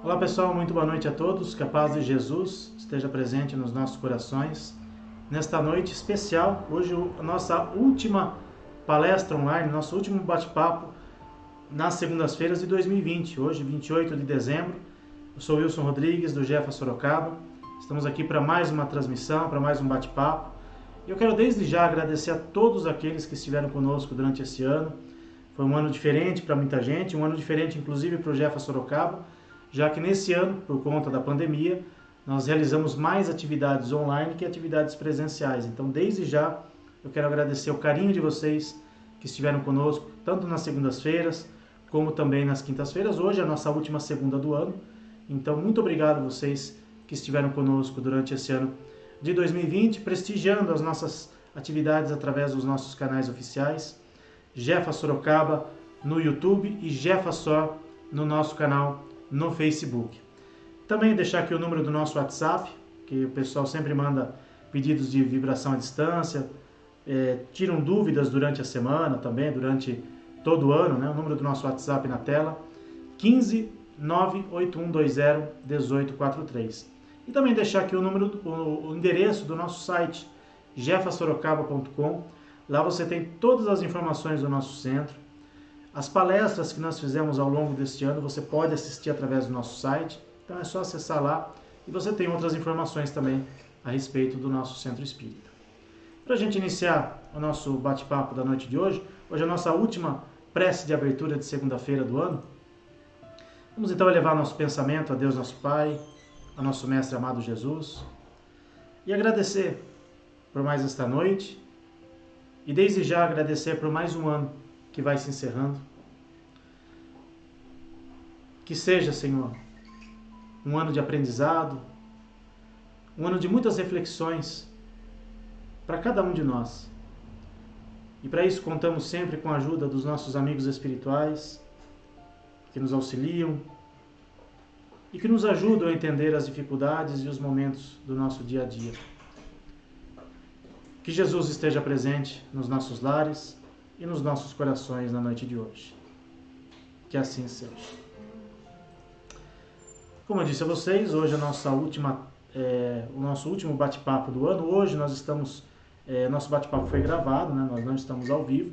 Olá pessoal, muito boa noite a todos, que a paz de Jesus esteja presente nos nossos corações. Nesta noite especial, hoje a nossa última palestra online, nosso último bate-papo nas segundas-feiras de 2020, hoje 28 de dezembro. Eu sou Wilson Rodrigues, do Jefa Sorocaba. Estamos aqui para mais uma transmissão, para mais um bate-papo. Eu quero desde já agradecer a todos aqueles que estiveram conosco durante esse ano. Foi um ano diferente para muita gente, um ano diferente inclusive para o Jefa Sorocaba, já que nesse ano, por conta da pandemia, nós realizamos mais atividades online que atividades presenciais. Então, desde já, eu quero agradecer o carinho de vocês que estiveram conosco, tanto nas segundas-feiras, como também nas quintas-feiras. Hoje é a nossa última segunda do ano. Então, muito obrigado a vocês que estiveram conosco durante esse ano de 2020, prestigiando as nossas atividades através dos nossos canais oficiais. Jefa Sorocaba no YouTube e Jefa Sor no nosso canal no Facebook. Também deixar aqui o número do nosso WhatsApp, que o pessoal sempre manda pedidos de vibração à distância, tiram dúvidas durante a semana também, durante todo o ano, né? O número do nosso WhatsApp na tela, 15 98120 1843. E também deixar aqui o endereço do nosso site, jefasorocaba.com. Lá você tem todas as informações do nosso centro. As palestras que nós fizemos ao longo deste ano, você pode assistir através do nosso site. Então é só acessar lá e você tem outras informações também a respeito do nosso centro espírita. Para a gente iniciar o nosso bate-papo da noite de hoje, hoje é a nossa última prece de abertura de segunda-feira do ano. Vamos então elevar nosso pensamento a Deus nosso Pai, a nosso Mestre amado Jesus, e agradecer por mais esta noite, e desde já agradecer por mais um ano que vai se encerrando. Que seja, Senhor, um ano de aprendizado, um ano de muitas reflexões para cada um de nós. E para isso contamos sempre com a ajuda dos nossos amigos espirituais, que nos auxiliam e que nos ajudam a entender as dificuldades e os momentos do nosso dia a dia. Que Jesus esteja presente nos nossos lares e nos nossos corações na noite de hoje. Que assim seja. Como eu disse a vocês, hoje é o nosso último bate-papo do ano. Hoje nós estamos, nosso bate-papo foi gravado, né? Nós não estamos ao vivo,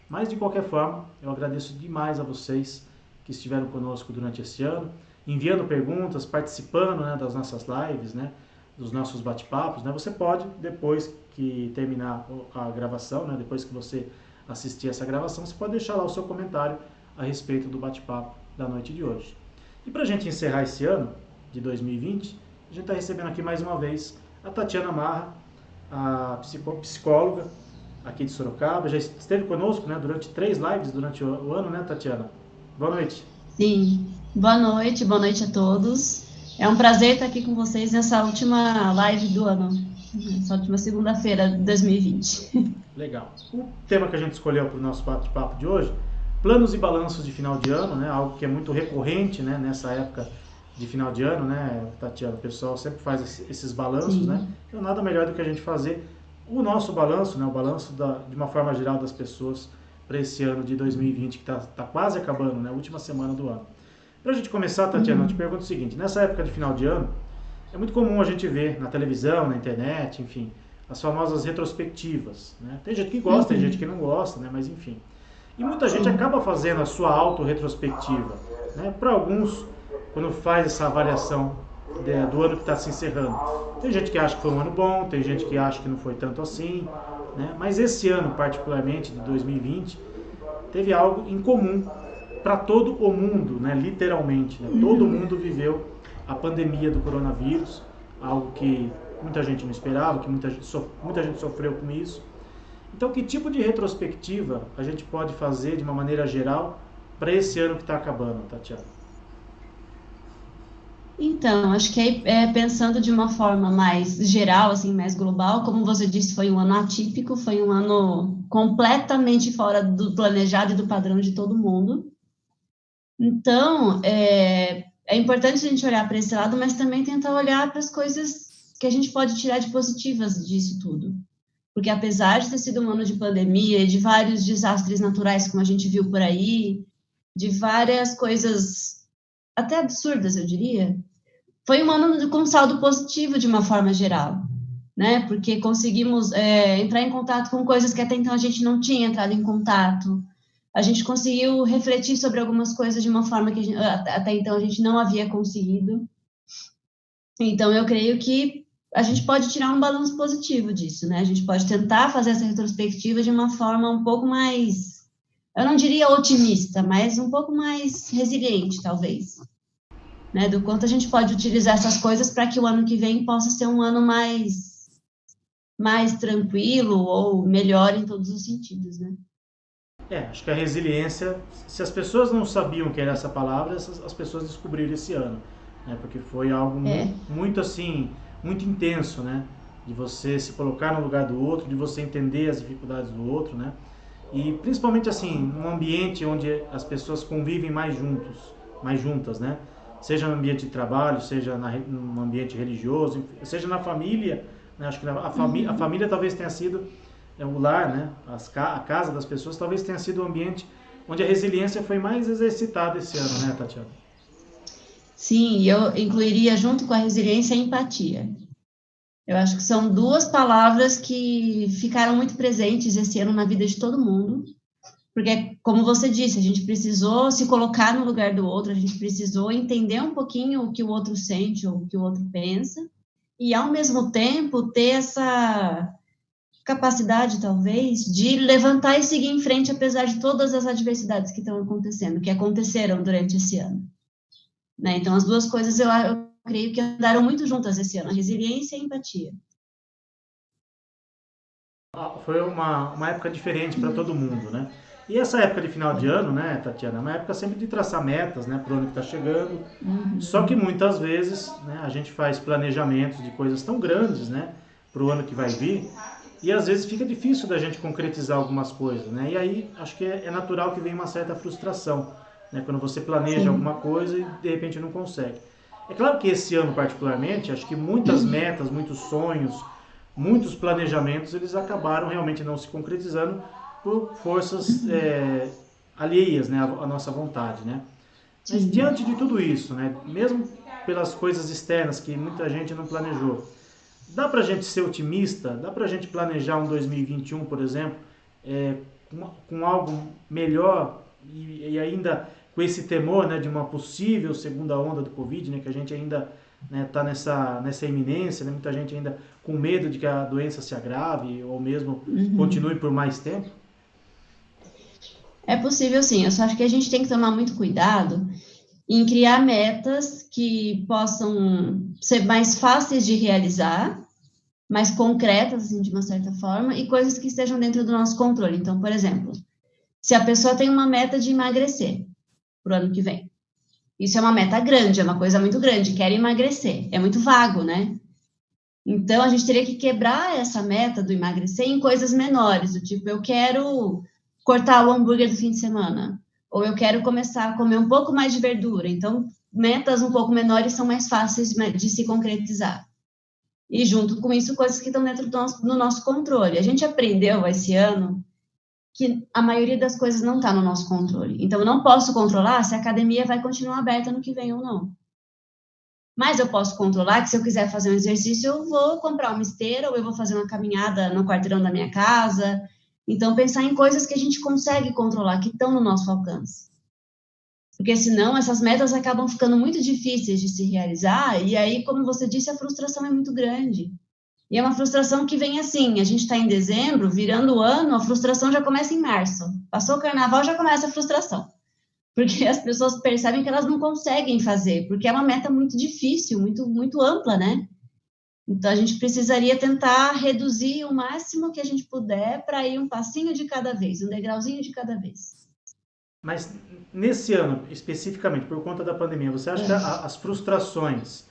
mas de qualquer forma, eu agradeço demais a vocês que estiveram conosco durante esse ano, enviando perguntas, participando, né, das nossas lives, né, dos nossos bate-papos, né? Você pode, depois que terminar a gravação, né, depois que você assistir essa gravação, você pode deixar lá o seu comentário a respeito do bate-papo da noite de hoje. E para a gente encerrar esse ano de 2020, a gente está recebendo aqui mais uma vez a Tatiana Marra, a psicóloga aqui de Sorocaba. Já esteve conosco, né, durante 3 lives durante o ano, né, Tatiana? Boa noite. Sim, boa noite a todos. É um prazer estar aqui com vocês nessa última live do ano, nessa última segunda-feira de 2020. Legal. O tema que a gente escolheu para o nosso bate-papo de hoje, planos e balanços de final de ano, né? Algo que é muito recorrente, né, nessa época de final de ano, né, Tatiana? O pessoal sempre faz esses balanços, Sim. né? Então nada melhor do que a gente fazer o nosso balanço, né, o balanço de uma forma geral das pessoas para esse ano de 2020 que está quase acabando, né, última semana do ano. Para a gente começar, Tatiana, eu te pergunto o seguinte: nessa época de final de ano, é muito comum a gente ver na televisão, na internet, enfim, as famosas retrospectivas, né? Tem gente que gosta, tem gente que não gosta, né? Mas enfim. E muita gente acaba fazendo a sua auto-retrospectiva, né? Para alguns, quando faz essa avaliação do ano que está se encerrando. Tem gente que acha que foi um ano bom, tem gente que acha que não foi tanto assim, né? Mas esse ano, particularmente, de 2020, teve algo em comum para todo o mundo, né? Literalmente, né? Todo mundo viveu a pandemia do coronavírus, algo que muita gente não esperava, que muita gente sofreu com isso. Então, que tipo de retrospectiva a gente pode fazer de uma maneira geral para esse ano que está acabando, Tatiana? Então, acho que aí, pensando de uma forma mais geral, assim, mais global, como você disse, foi um ano atípico, foi um ano completamente fora do planejado e do padrão de todo mundo. Então, é importante a gente olhar para esse lado, mas também tentar olhar para as coisas que a gente pode tirar de positivas disso tudo. Porque apesar de ter sido um ano de pandemia, de vários desastres naturais, como a gente viu por aí, de várias coisas até absurdas, eu diria, foi um ano com saldo positivo de uma forma geral, né? Porque conseguimos entrar em contato com coisas que até então a gente não tinha entrado em contato. A gente conseguiu refletir sobre algumas coisas de uma forma que até então a gente não havia conseguido. Então, eu creio que a gente pode tirar um balanço positivo disso, né? A gente pode tentar fazer essa retrospectiva de uma forma um pouco mais, eu não diria otimista, mas um pouco mais resiliente, talvez, né? Do quanto a gente pode utilizar essas coisas para que o ano que vem possa ser um ano mais tranquilo ou melhor em todos os sentidos, né? Acho que a resiliência, se as pessoas não sabiam que era essa palavra, as pessoas descobriram esse ano, né? Porque foi algo muito assim, muito intenso, né? De você se colocar no lugar do outro, de você entender as dificuldades do outro, né? E principalmente assim, num ambiente onde as pessoas convivem mais juntas, né? Seja no ambiente de trabalho, seja num ambiente religioso, seja na família, né? Acho que a família talvez tenha sido o lar, né? A casa das pessoas talvez tenha sido o ambiente onde a resiliência foi mais exercitada esse ano, né, Tatiana? Sim, eu incluiria junto com a resiliência a empatia. Eu acho que são duas palavras que ficaram muito presentes esse ano na vida de todo mundo, porque, como você disse, a gente precisou se colocar no lugar do outro, a gente precisou entender um pouquinho o que o outro sente ou o que o outro pensa, e, ao mesmo tempo, ter essa capacidade, talvez, de levantar e seguir em frente, apesar de todas as adversidades que estão acontecendo, que aconteceram durante esse ano. Né? Então, as duas coisas eu creio que andaram muito juntas esse ano, a resiliência e a empatia. Foi uma época diferente para todo mundo, né? E essa época de final de ano, né, Tatiana, é uma época sempre de traçar metas, né, para o ano que está chegando. Só que muitas vezes, né, a gente faz planejamentos de coisas tão grandes, né, para o ano que vai vir, e às vezes fica difícil da gente concretizar algumas coisas, né? E aí acho que é natural que venha uma certa frustração, né, quando você planeja alguma coisa e de repente não consegue. É claro que esse ano particularmente, acho que muitas metas, muitos sonhos, muitos planejamentos, eles acabaram realmente não se concretizando por forças alheias, né, à nossa vontade, né? Mas Sim. diante de tudo isso, né, mesmo pelas coisas externas que muita gente não planejou, dá pra gente ser otimista? Dá pra gente planejar um 2021, por exemplo, com algo melhor e ainda com esse temor, né, de uma possível segunda onda do Covid, né, que a gente ainda está, né, nessa iminência, né, muita gente ainda com medo de que a doença se agrave ou mesmo continue por mais tempo? É possível, sim. Eu só acho que a gente tem que tomar muito cuidado em criar metas que possam ser mais fáceis de realizar, mais concretas, assim, de uma certa forma, e coisas que estejam dentro do nosso controle. Então, por exemplo, se a pessoa tem uma meta de emagrecer para o ano que vem, isso é uma meta grande, é uma coisa muito grande, quer emagrecer, é muito vago, né? Então, a gente teria que quebrar essa meta do emagrecer em coisas menores, do tipo, eu quero cortar o hambúrguer do fim de semana, ou eu quero começar a comer um pouco mais de verdura. Então, metas um pouco menores são mais fáceis de se concretizar. E, junto com isso, coisas que estão dentro do nosso controle. A gente aprendeu esse ano que a maioria das coisas não está no nosso controle. Então, eu não posso controlar se a academia vai continuar aberta no que vem ou não. Mas eu posso controlar que se eu quiser fazer um exercício, eu vou comprar uma esteira ou eu vou fazer uma caminhada no quarteirão da minha casa. Então, pensar em coisas que a gente consegue controlar, que estão no nosso alcance. Porque senão essas metas acabam ficando muito difíceis de se realizar, e aí, como você disse, a frustração é muito grande. E é uma frustração que vem assim, a gente está em dezembro, virando o ano, a frustração já começa em março. Passou o carnaval, já começa a frustração. Porque as pessoas percebem que elas não conseguem fazer, porque é uma meta muito difícil, muito, muito ampla, né? Então, a gente precisaria tentar reduzir o máximo que a gente puder para ir um passinho de cada vez, um degrauzinho de cada vez. Mas nesse ano, especificamente, por conta da pandemia, você acha que as frustrações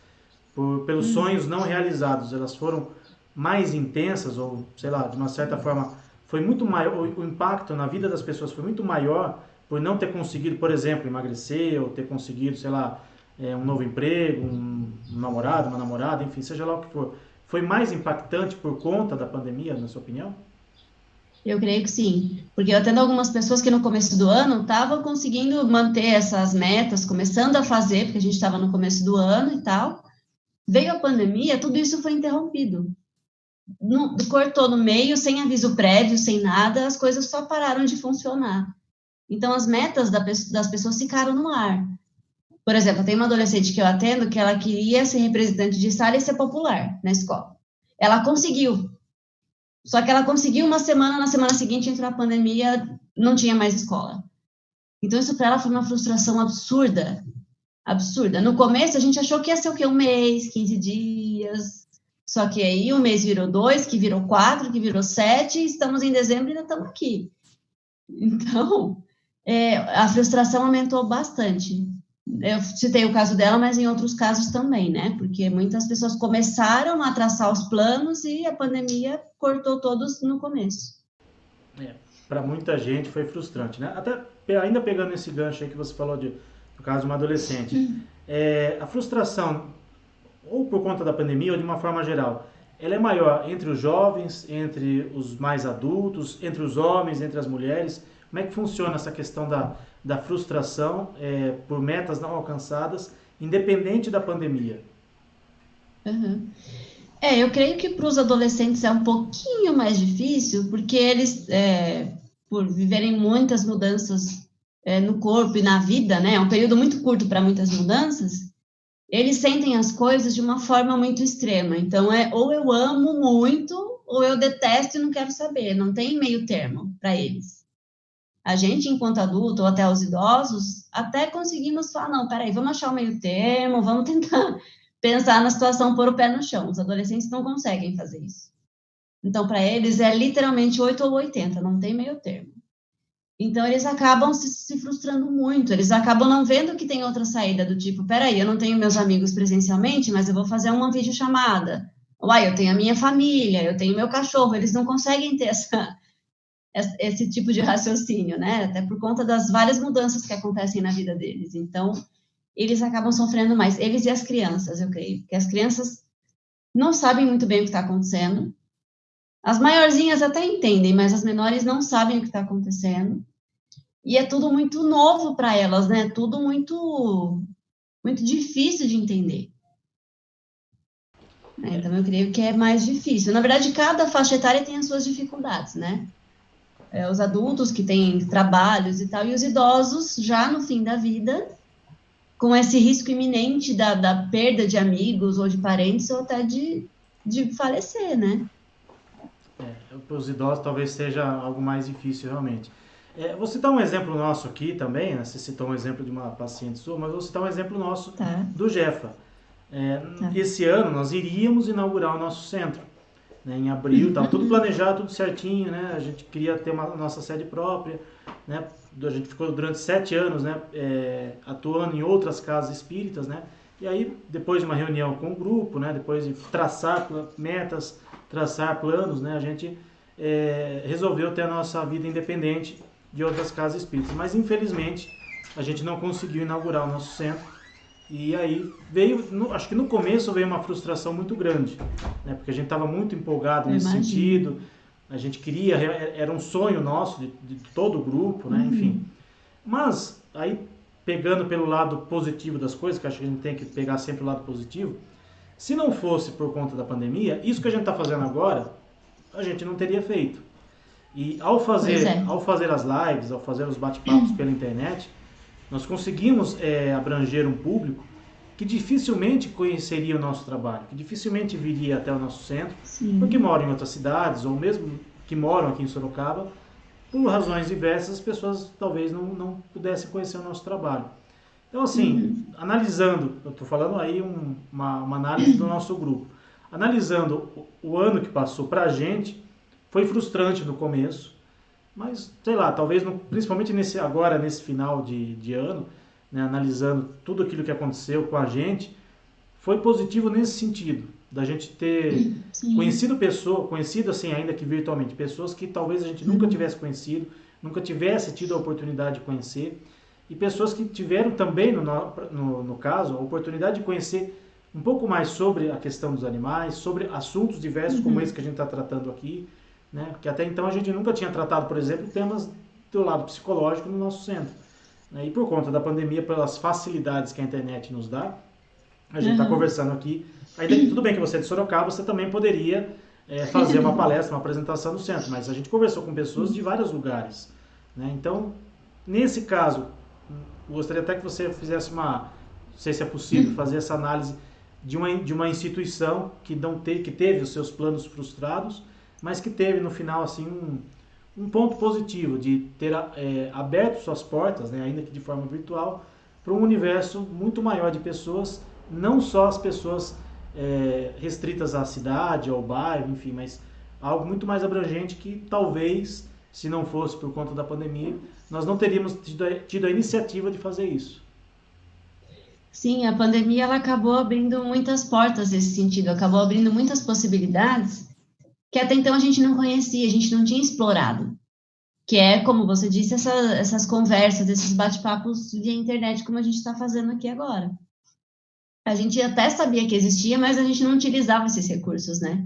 pelos sonhos não realizados, elas foram mais intensas ou, sei lá, de uma certa forma, foi muito maior, o impacto na vida das pessoas foi muito maior por não ter conseguido, por exemplo, emagrecer ou ter conseguido, sei lá, um novo emprego, um namorado, uma namorada, enfim, seja lá o que for. Foi mais impactante por conta da pandemia, na sua opinião? Eu creio que sim, porque eu atendo algumas pessoas que no começo do ano estavam conseguindo manter essas metas, começando a fazer, porque a gente estava no começo do ano e tal. Veio a pandemia, tudo isso foi interrompido. Cortou no meio, sem aviso prévio, sem nada, as coisas só pararam de funcionar. Então, as metas das pessoas ficaram no ar. Por exemplo, tem uma adolescente que eu atendo que ela queria ser representante de sala e ser popular na escola. Ela conseguiu, só que ela conseguiu uma semana, na semana seguinte entrou a pandemia, não tinha mais escola. Então, isso para ela foi uma frustração absurda, absurda. No começo, a gente achou que ia ser o quê? Um mês, 15 dias. Só que aí um mês virou 2, que virou 4, que virou 7, e estamos em dezembro e ainda estamos aqui. Então, a frustração aumentou bastante. Eu citei o caso dela, mas em outros casos também, né? Porque muitas pessoas começaram a traçar os planos e a pandemia cortou todos no começo. Para muita gente foi frustrante, né? Até ainda pegando esse gancho aí que você falou no caso de uma adolescente, a frustração, ou por conta da pandemia, ou de uma forma geral, ela é maior entre os jovens, entre os mais adultos, entre os homens, entre as mulheres? Como é que funciona essa questão da frustração por metas não alcançadas, independente da pandemia? Uhum. Eu creio que para os adolescentes é um pouquinho mais difícil, porque eles, por viverem muitas mudanças, no corpo e na vida, né? É um período muito curto para muitas mudanças. Eles sentem as coisas de uma forma muito extrema. Então, ou eu amo muito, ou eu detesto e não quero saber. Não tem meio termo para eles. A gente, enquanto adulto, ou até os idosos, até conseguimos falar, não, peraí, vamos achar o meio termo, vamos tentar pensar na situação, pôr o pé no chão. Os adolescentes não conseguem fazer isso. Então, para eles, é literalmente 8 ou 80, não tem meio termo. Então, eles acabam se frustrando muito, eles acabam não vendo que tem outra saída, do tipo, peraí, eu não tenho meus amigos presencialmente, mas eu vou fazer uma videochamada. Uai, eu tenho a minha família, eu tenho meu cachorro, eles não conseguem ter esse tipo de raciocínio, né? Até por conta das várias mudanças que acontecem na vida deles. Então, eles acabam sofrendo mais, eles e as crianças, eu creio, porque as crianças não sabem muito bem o que está acontecendo. As maiorzinhas até entendem, mas as menores não sabem o que está acontecendo. E é tudo muito novo para elas, né? Tudo muito, muito difícil de entender. Então, eu creio que é mais difícil. Na verdade, cada faixa etária tem as suas dificuldades, né? Os adultos que têm trabalhos e tal, e os idosos já no fim da vida, com esse risco iminente da perda de amigos ou de parentes, ou até de falecer, né? Para os idosos talvez seja algo mais difícil realmente. Vou citar um exemplo nosso aqui também, né? Você citou um exemplo de uma paciente sua, mas vou citar um exemplo nosso Tá, do Jefa. tá. Esse ano nós iríamos inaugurar o nosso centro, né, em abril, estava tudo planejado, tudo certinho, né? A gente queria ter uma nossa sede própria, né? A gente ficou durante 7 anos, né, atuando em outras casas espíritas, né? E aí, depois de uma reunião com o grupo, né, depois de traçar metas, traçar planos, né, a gente resolveu ter a nossa vida independente de outras casas espíritas. Mas, infelizmente, a gente não conseguiu inaugurar o nosso centro. E aí veio, acho que no começo veio uma frustração muito grande, né? Porque a gente estava muito empolgado nesse sentido, a gente queria, era um sonho nosso, de todo o grupo, né? Enfim. Mas aí, pegando pelo lado positivo das coisas, que acho que a gente tem que pegar sempre o lado positivo, se não fosse por conta da pandemia, isso que a gente está fazendo agora, a gente não teria feito. E ao fazer as lives, ao fazer os bate-papos pela internet, nós conseguimos abranger um público que dificilmente conheceria o nosso trabalho, que dificilmente viria até o nosso centro, Sim. porque moram em outras cidades, ou mesmo que moram aqui em Sorocaba, por razões diversas, as pessoas talvez não pudessem conhecer o nosso trabalho. Então, assim, analisando, eu estou falando aí uma análise do nosso grupo, analisando o ano que passou para a gente, foi frustrante no começo, mas, sei lá, talvez, principalmente agora, nesse final de ano, né, analisando tudo aquilo que aconteceu com a gente, foi positivo nesse sentido, da gente ter conhecido assim, ainda que virtualmente, pessoas que talvez a gente nunca tivesse conhecido, nunca tivesse tido a oportunidade de conhecer, e pessoas que tiveram também, no caso, a oportunidade de conhecer um pouco mais sobre a questão dos animais, sobre assuntos diversos como esse que a gente está tratando aqui, né? Porque até então a gente nunca tinha tratado, por exemplo, temas do lado psicológico no nosso centro, né? E por conta da pandemia, pelas facilidades que a internet nos dá, a gente está Aham. conversando aqui. Ainda que tudo bem que você é de Sorocaba, você também poderia fazer uma palestra, uma apresentação no centro, mas a gente conversou com pessoas de vários lugares, né? Então, nesse caso, gostaria até que você fizesse não sei se é possível, fazer essa análise de uma instituição que, que teve os seus planos frustrados, mas que teve no final assim um ponto positivo de ter aberto suas portas, né, ainda que de forma virtual, para um universo muito maior de pessoas, não só as pessoas restritas à cidade, ao bairro, enfim, mas algo muito mais abrangente que talvez, se não fosse por conta da pandemia, nós não teríamos tido a iniciativa de fazer isso. Sim, a pandemia ela acabou abrindo muitas portas nesse sentido, acabou abrindo muitas possibilidades que até então a gente não conhecia, a gente não tinha explorado. Que é, como você disse, essas conversas, esses bate-papos via internet, como a gente está fazendo aqui agora. A gente até sabia que existia, mas a gente não utilizava esses recursos, né?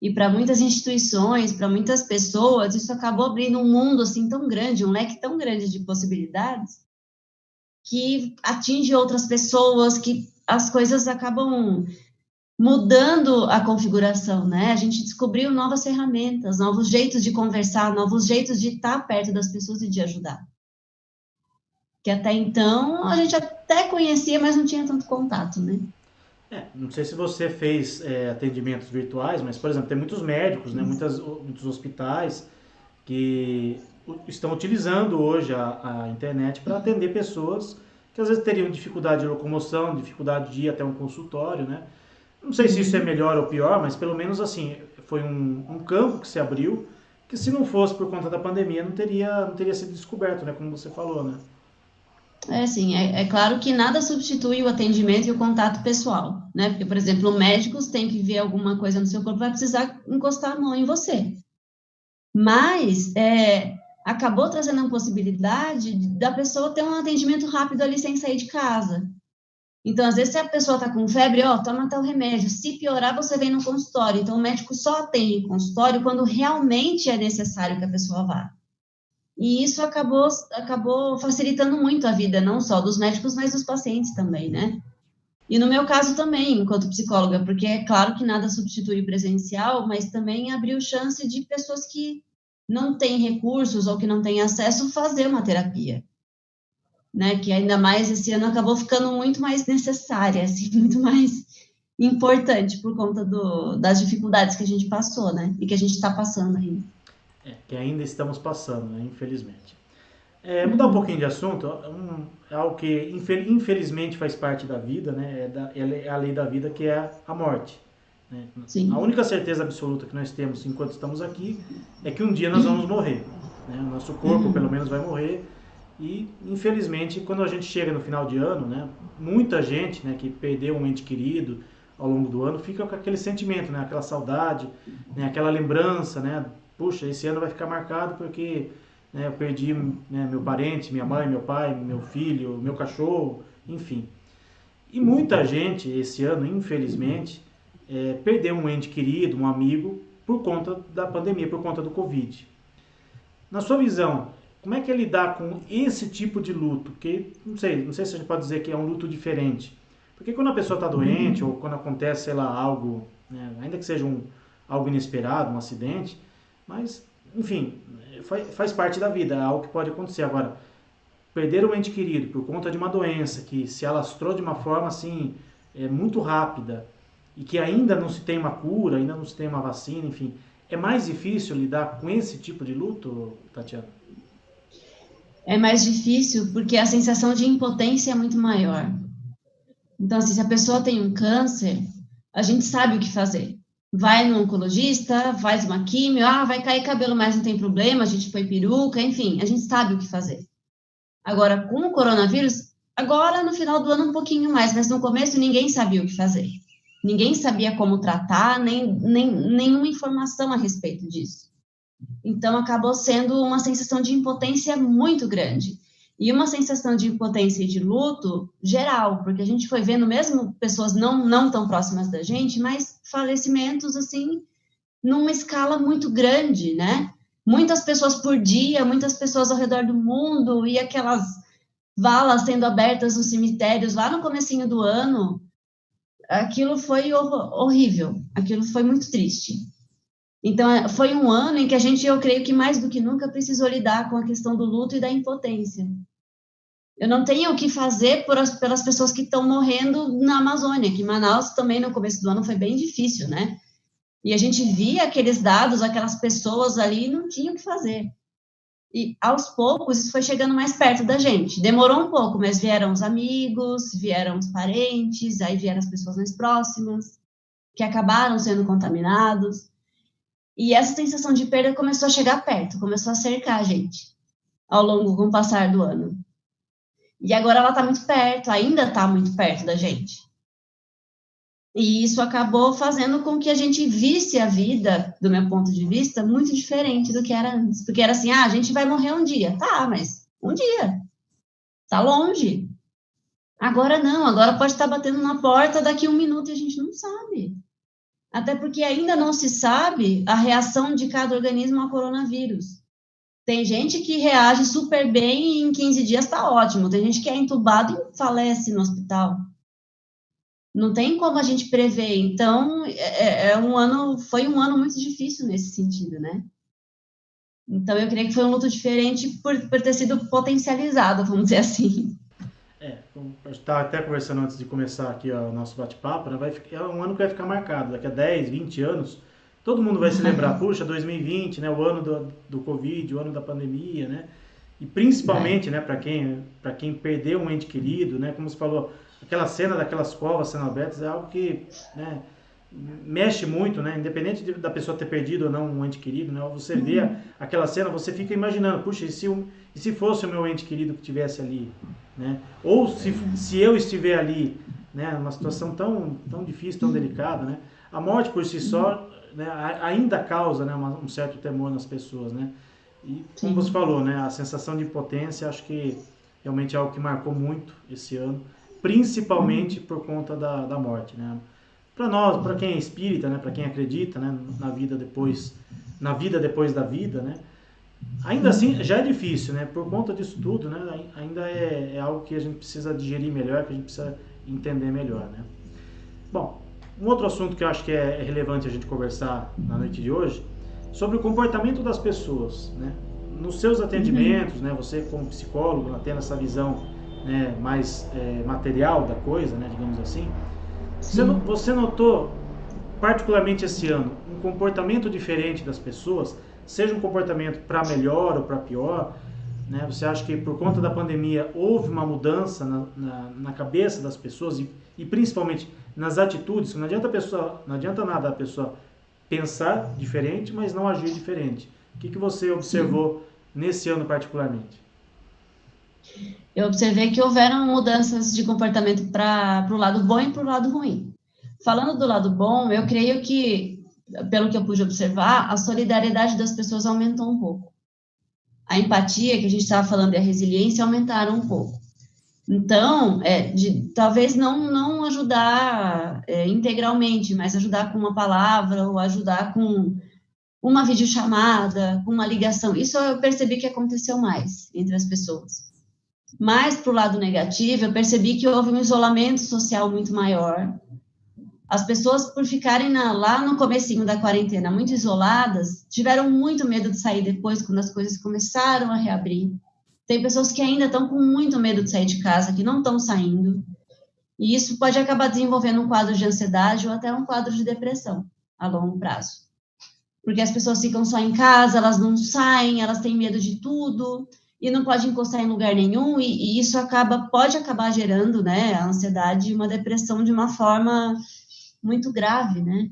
E para muitas instituições, para muitas pessoas, isso acabou abrindo um mundo assim tão grande, um leque tão grande de possibilidades, que atinge outras pessoas, que as coisas acabam mudando a configuração, né? A gente descobriu novas ferramentas, novos jeitos de conversar, novos jeitos de estar perto das pessoas e de ajudar. Que até então a gente até conhecia, mas não tinha tanto contato, né? Não sei se você fez atendimentos virtuais, mas, por exemplo, tem muitos médicos, né, muitos hospitais que estão utilizando hoje a internet para atender pessoas que às vezes teriam dificuldade de locomoção, dificuldade de ir até um consultório, né? Não sei se isso é melhor ou pior, mas pelo menos assim, foi um campo que se abriu, que se não fosse por conta da pandemia não teria sido descoberto, né? Como você falou, né? É assim, é claro que nada substitui o atendimento e o contato pessoal, né? Porque, por exemplo, o médico tem que ver alguma coisa no seu corpo, vai precisar encostar a mão em você. Mas acabou trazendo a possibilidade da pessoa ter um atendimento rápido ali sem sair de casa. Então, às vezes, se a pessoa está com febre, toma tal remédio. Se piorar, você vem no consultório. Então, o médico só atende em consultório quando realmente é necessário que a pessoa vá. E isso acabou facilitando muito a vida, não só dos médicos, mas dos pacientes também, né? E no meu caso também, enquanto psicóloga, porque é claro que nada substitui o presencial, mas também abriu chance de pessoas que não têm recursos ou que não têm acesso fazer uma terapia, né? Que ainda mais esse ano acabou ficando muito mais necessária, assim, muito mais importante por conta das dificuldades que a gente passou, né? E que a gente está passando ainda. Que ainda estamos passando, né? Infelizmente. Mudar um Uhum. pouquinho de assunto, é algo que infelizmente faz parte da vida, né? É a lei da vida, que é a morte, né? A Sim. única certeza absoluta que nós temos enquanto estamos aqui é que um dia nós vamos morrer, né? O nosso corpo, pelo Uhum. menos, vai morrer. E, infelizmente, quando a gente chega no final de ano, né? Muita gente, né, que perdeu um ente querido ao longo do ano fica com aquele sentimento, né? Aquela saudade, né? Aquela lembrança, né? Puxa, esse ano vai ficar marcado porque, né, eu perdi, né, meu parente, minha mãe, meu pai, meu filho, meu cachorro, enfim. E muita gente esse ano, infelizmente, perdeu um ente querido, um amigo, por conta da pandemia, por conta do Covid. Na sua visão, como é que é lidar com esse tipo de luto? Porque, não sei se a gente pode dizer que é um luto diferente. Porque quando a pessoa está doente, ou quando acontece, sei lá, algo, né, ainda que seja algo inesperado, um acidente, mas, enfim, faz parte da vida, é algo que pode acontecer. Agora, perder um ente querido por conta de uma doença que se alastrou de uma forma assim muito rápida e que ainda não se tem uma cura, ainda não se tem uma vacina, enfim, é mais difícil lidar com esse tipo de luto, Tatiana? É mais difícil porque a sensação de impotência é muito maior. Então, assim, se a pessoa tem um câncer, a gente sabe o que fazer. Vai no oncologista, faz uma químio, vai cair cabelo, mas não tem problema, a gente põe peruca, enfim, a gente sabe o que fazer. Agora, com o coronavírus, agora no final do ano um pouquinho mais, mas no começo ninguém sabia o que fazer. Ninguém sabia como tratar, nem nenhuma informação a respeito disso. Então, acabou sendo uma sensação de impotência muito grande. E uma sensação de impotência e de luto geral, porque a gente foi vendo mesmo pessoas não tão próximas da gente, mas falecimentos, assim, numa escala muito grande, né? Muitas pessoas por dia, muitas pessoas ao redor do mundo, e aquelas valas sendo abertas nos cemitérios lá no comecinho do ano, aquilo foi horrível, aquilo foi muito triste. Então, foi um ano em que a gente, eu creio que mais do que nunca, precisou lidar com a questão do luto e da impotência. Eu não tenho o que fazer pelas pessoas que estão morrendo na Amazônia, que Manaus também no começo do ano foi bem difícil, né? E a gente via aqueles dados, aquelas pessoas ali, e não tinha o que fazer. E aos poucos isso foi chegando mais perto da gente. Demorou um pouco, mas vieram os amigos, vieram os parentes, aí vieram as pessoas mais próximas, que acabaram sendo contaminados. E essa sensação de perda começou a chegar perto, começou a cercar a gente ao longo, com o passar do ano. E agora ela está muito perto, ainda está muito perto da gente. E isso acabou fazendo com que a gente visse a vida, do meu ponto de vista, muito diferente do que era antes. Porque era assim, a gente vai morrer um dia. Tá, mas um dia. Tá longe. Agora não, agora pode estar batendo na porta daqui 1 minuto e a gente não sabe. Até porque ainda não se sabe a reação de cada organismo ao coronavírus. Tem gente que reage super bem e em 15 dias está ótimo. Tem gente que é entubado e falece no hospital. Não tem como a gente prever. Então, foi um ano muito difícil nesse sentido, né? Então, eu creio que foi um luto diferente por ter sido potencializado, vamos dizer assim. A gente estava até conversando antes de começar aqui o nosso bate-papo, né? É um ano que vai ficar marcado. Daqui a 10, 20 anos, todo mundo vai se lembrar, puxa, 2020, né? O ano do Covid, o ano da pandemia, né? E principalmente, né, para quem perdeu um ente querido, né? Como você falou, aquela cena daquelas covas sendo abertas é algo que, né, mexe muito, né? Independente da pessoa ter perdido ou não um ente querido, né? Você vê aquela cena, você fica imaginando, puxa, e se fosse o meu ente querido que estivesse ali, né? Ou se eu estiver ali, né? Numa situação tão difícil, tão delicada, né? A morte por si só, né, ainda causa, né, um certo temor nas pessoas, né? E como você falou, né, a sensação de impotência, acho que realmente é algo que marcou muito esse ano, principalmente por conta da morte, né? Para nós, para quem é espírita, né, para quem acredita, né, na vida depois da vida, né? Ainda assim, já é difícil, né? Por conta disso tudo, né? Ainda é algo que a gente precisa digerir melhor, que a gente precisa entender melhor, né? Bom, um outro assunto que eu acho que é relevante a gente conversar na noite de hoje, sobre o comportamento das pessoas, né? Nos seus atendimentos, né? Você como psicólogo, tendo essa visão, né, mais material da coisa, né? Digamos assim, você notou, particularmente esse ano, um comportamento diferente das pessoas, seja um comportamento para melhor ou para pior, né? Você acha que por conta da pandemia houve uma mudança na cabeça das pessoas e principalmente nas atitudes? Não adianta nada a pessoa pensar diferente, mas não agir diferente. O que você observou nesse ano particularmente? Eu observei que houveram mudanças de comportamento para o lado bom e para o lado ruim. Falando do lado bom, eu creio que, pelo que eu pude observar, a solidariedade das pessoas aumentou um pouco. A empatia, que a gente estava falando, e a resiliência aumentaram um pouco. Então, talvez não ajudar integralmente, mas ajudar com uma palavra, ou ajudar com uma videochamada, com uma ligação. Isso eu percebi que aconteceu mais entre as pessoas. Mas, para o lado negativo, eu percebi que houve um isolamento social muito maior. As pessoas, por ficarem lá no comecinho da quarentena muito isoladas, tiveram muito medo de sair depois, quando as coisas começaram a reabrir. Tem pessoas que ainda estão com muito medo de sair de casa, que não estão saindo. E isso pode acabar desenvolvendo um quadro de ansiedade ou até um quadro de depressão a longo prazo. Porque as pessoas ficam só em casa, elas não saem, elas têm medo de tudo e não pode encostar em lugar nenhum, e isso pode acabar gerando, né, a ansiedade e uma depressão de uma forma muito grave, né?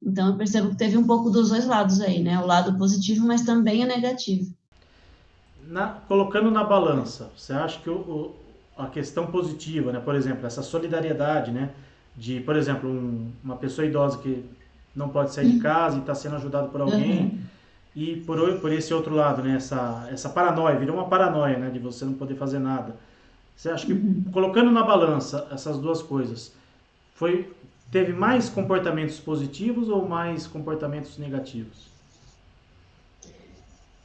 Então, eu percebo que teve um pouco dos dois lados aí, né? O lado positivo, mas também o negativo. Colocando na balança, você acha que a questão positiva, né, por exemplo, essa solidariedade, né, de, por exemplo, uma pessoa idosa que não pode sair de casa e está sendo ajudado por alguém, e por esse outro lado, né, essa paranoia, virou uma paranoia, né, de você não poder fazer nada. Você acha que, colocando na balança essas duas coisas, foi teve mais comportamentos positivos ou mais comportamentos negativos?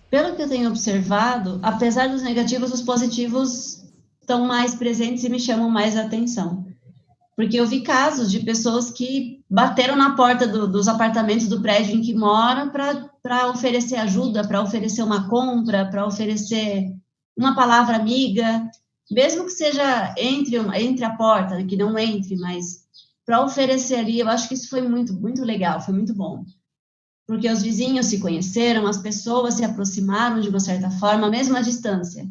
Pelo que eu tenho observado, apesar dos negativos, os positivos estão mais presentes e me chamam mais a atenção. Porque eu vi casos de pessoas que bateram na porta dos apartamentos do prédio em que moram para oferecer ajuda, para oferecer uma compra, para oferecer uma palavra amiga, mesmo que seja entre a porta, que não entre, mas para oferecer ali, eu acho que isso foi muito, muito legal, foi muito bom. Porque os vizinhos se conheceram, as pessoas se aproximaram de uma certa forma, mesmo à distância.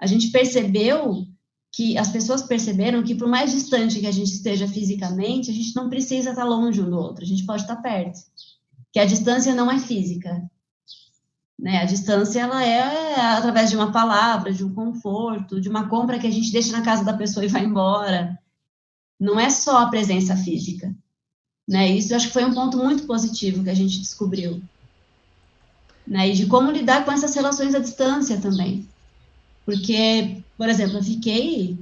A gente percebeu que as pessoas perceberam que, por mais distante que a gente esteja fisicamente, a gente não precisa estar longe um do outro, a gente pode estar perto. Que a distância não é física, né? A distância, ela é através de uma palavra, de um conforto, de uma compra que a gente deixa na casa da pessoa e vai embora. Não é só a presença física, né? Isso eu acho que foi um ponto muito positivo que a gente descobriu, né? E de como lidar com essas relações à distância também. Porque, por exemplo, eu fiquei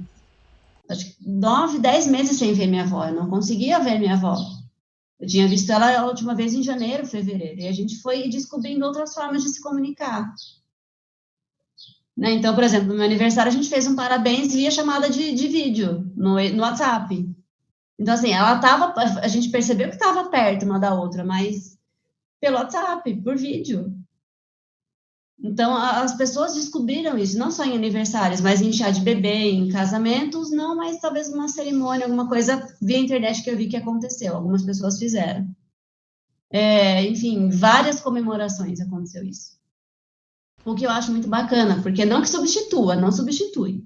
acho que 9, 10 meses sem ver minha avó. Eu não conseguia ver minha avó. Eu tinha visto ela a última vez em janeiro, fevereiro. E a gente foi descobrindo outras formas de se comunicar. Né? Então, por exemplo, no meu aniversário, a gente fez um parabéns via chamada de vídeo no WhatsApp. Então, assim, a gente percebeu que estava perto uma da outra, mas pelo WhatsApp, por vídeo. Então, as pessoas descobriram isso, não só em aniversários, mas em chá de bebê, em casamentos, não, mas talvez uma cerimônia, alguma coisa via internet que eu vi que aconteceu, algumas pessoas fizeram. Enfim, várias comemorações aconteceu isso. O que eu acho muito bacana, porque não que substitua, não substitui,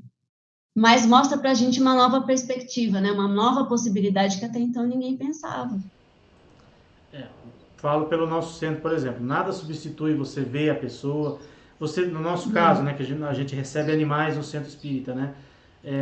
mas mostra pra gente uma nova perspectiva, né? Uma nova possibilidade que até então ninguém pensava. Falo pelo nosso centro, por exemplo, nada substitui você ver a pessoa, você, no nosso caso, né, que a gente recebe animais no centro espírita, né,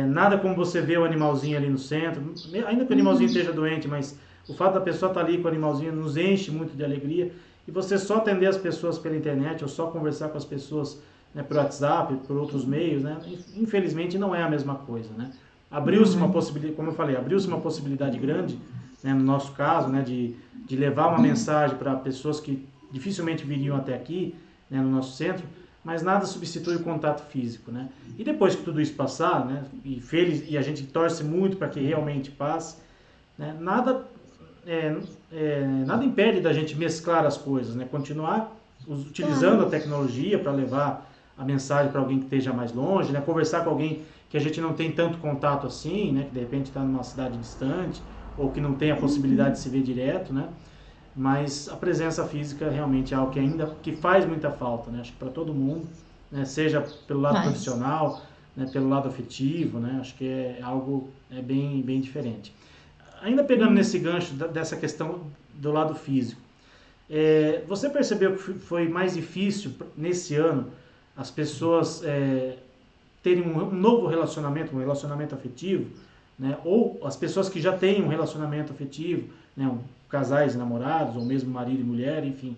nada como você ver o animalzinho ali no centro, ainda que o animalzinho esteja doente, mas o fato da pessoa estar ali com o animalzinho nos enche muito de alegria, e você só atender as pessoas pela internet, ou só conversar com as pessoas, né, por WhatsApp, por outros meios, né, infelizmente não é a mesma coisa, né. Abriu-se uma possibilidade, como eu falei, abriu-se uma possibilidade grande, né, no nosso caso, né, de levar uma mensagem para pessoas que dificilmente viriam até aqui, né, no nosso centro, mas nada substitui o contato físico, né? E depois que tudo isso passar, né, e a gente torce muito para que realmente passe, né, nada impede da gente mesclar as coisas, né, continuar utilizando a tecnologia para levar a mensagem para alguém que esteja mais longe, né, conversar com alguém que a gente não tem tanto contato assim, né, que de repente está numa cidade distante, ou que não tem a possibilidade de se ver direto, né? Mas a presença física realmente é algo que ainda que faz muita falta, né? Acho que para todo mundo, né? Seja pelo lado profissional, né? Pelo lado afetivo, né? Acho que é algo bem, bem diferente. Ainda pegando nesse gancho dessa questão do lado físico, você percebeu que foi mais difícil nesse ano as pessoas terem um novo relacionamento, um relacionamento afetivo, né? Ou as pessoas que já têm um relacionamento afetivo, né? Casais e namorados, ou mesmo marido e mulher, enfim.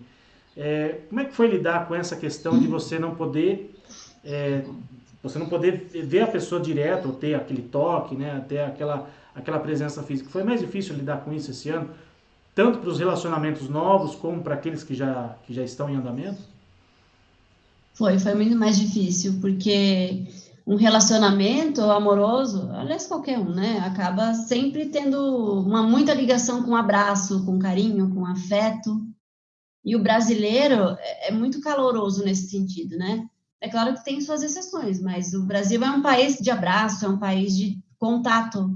Como é que foi lidar com essa questão de você não poder ver a pessoa direto, ou ter aquele toque, né? Ter aquela presença física? Foi mais difícil lidar com isso esse ano, tanto para os relacionamentos novos, como para aqueles que já estão em andamento? Foi muito mais difícil, porque um relacionamento amoroso, aliás, qualquer um, né? Acaba sempre tendo muita ligação com abraço, com carinho, com afeto. E o brasileiro é muito caloroso nesse sentido, né? É claro que tem suas exceções, mas o Brasil é um país de abraço, é um país de contato.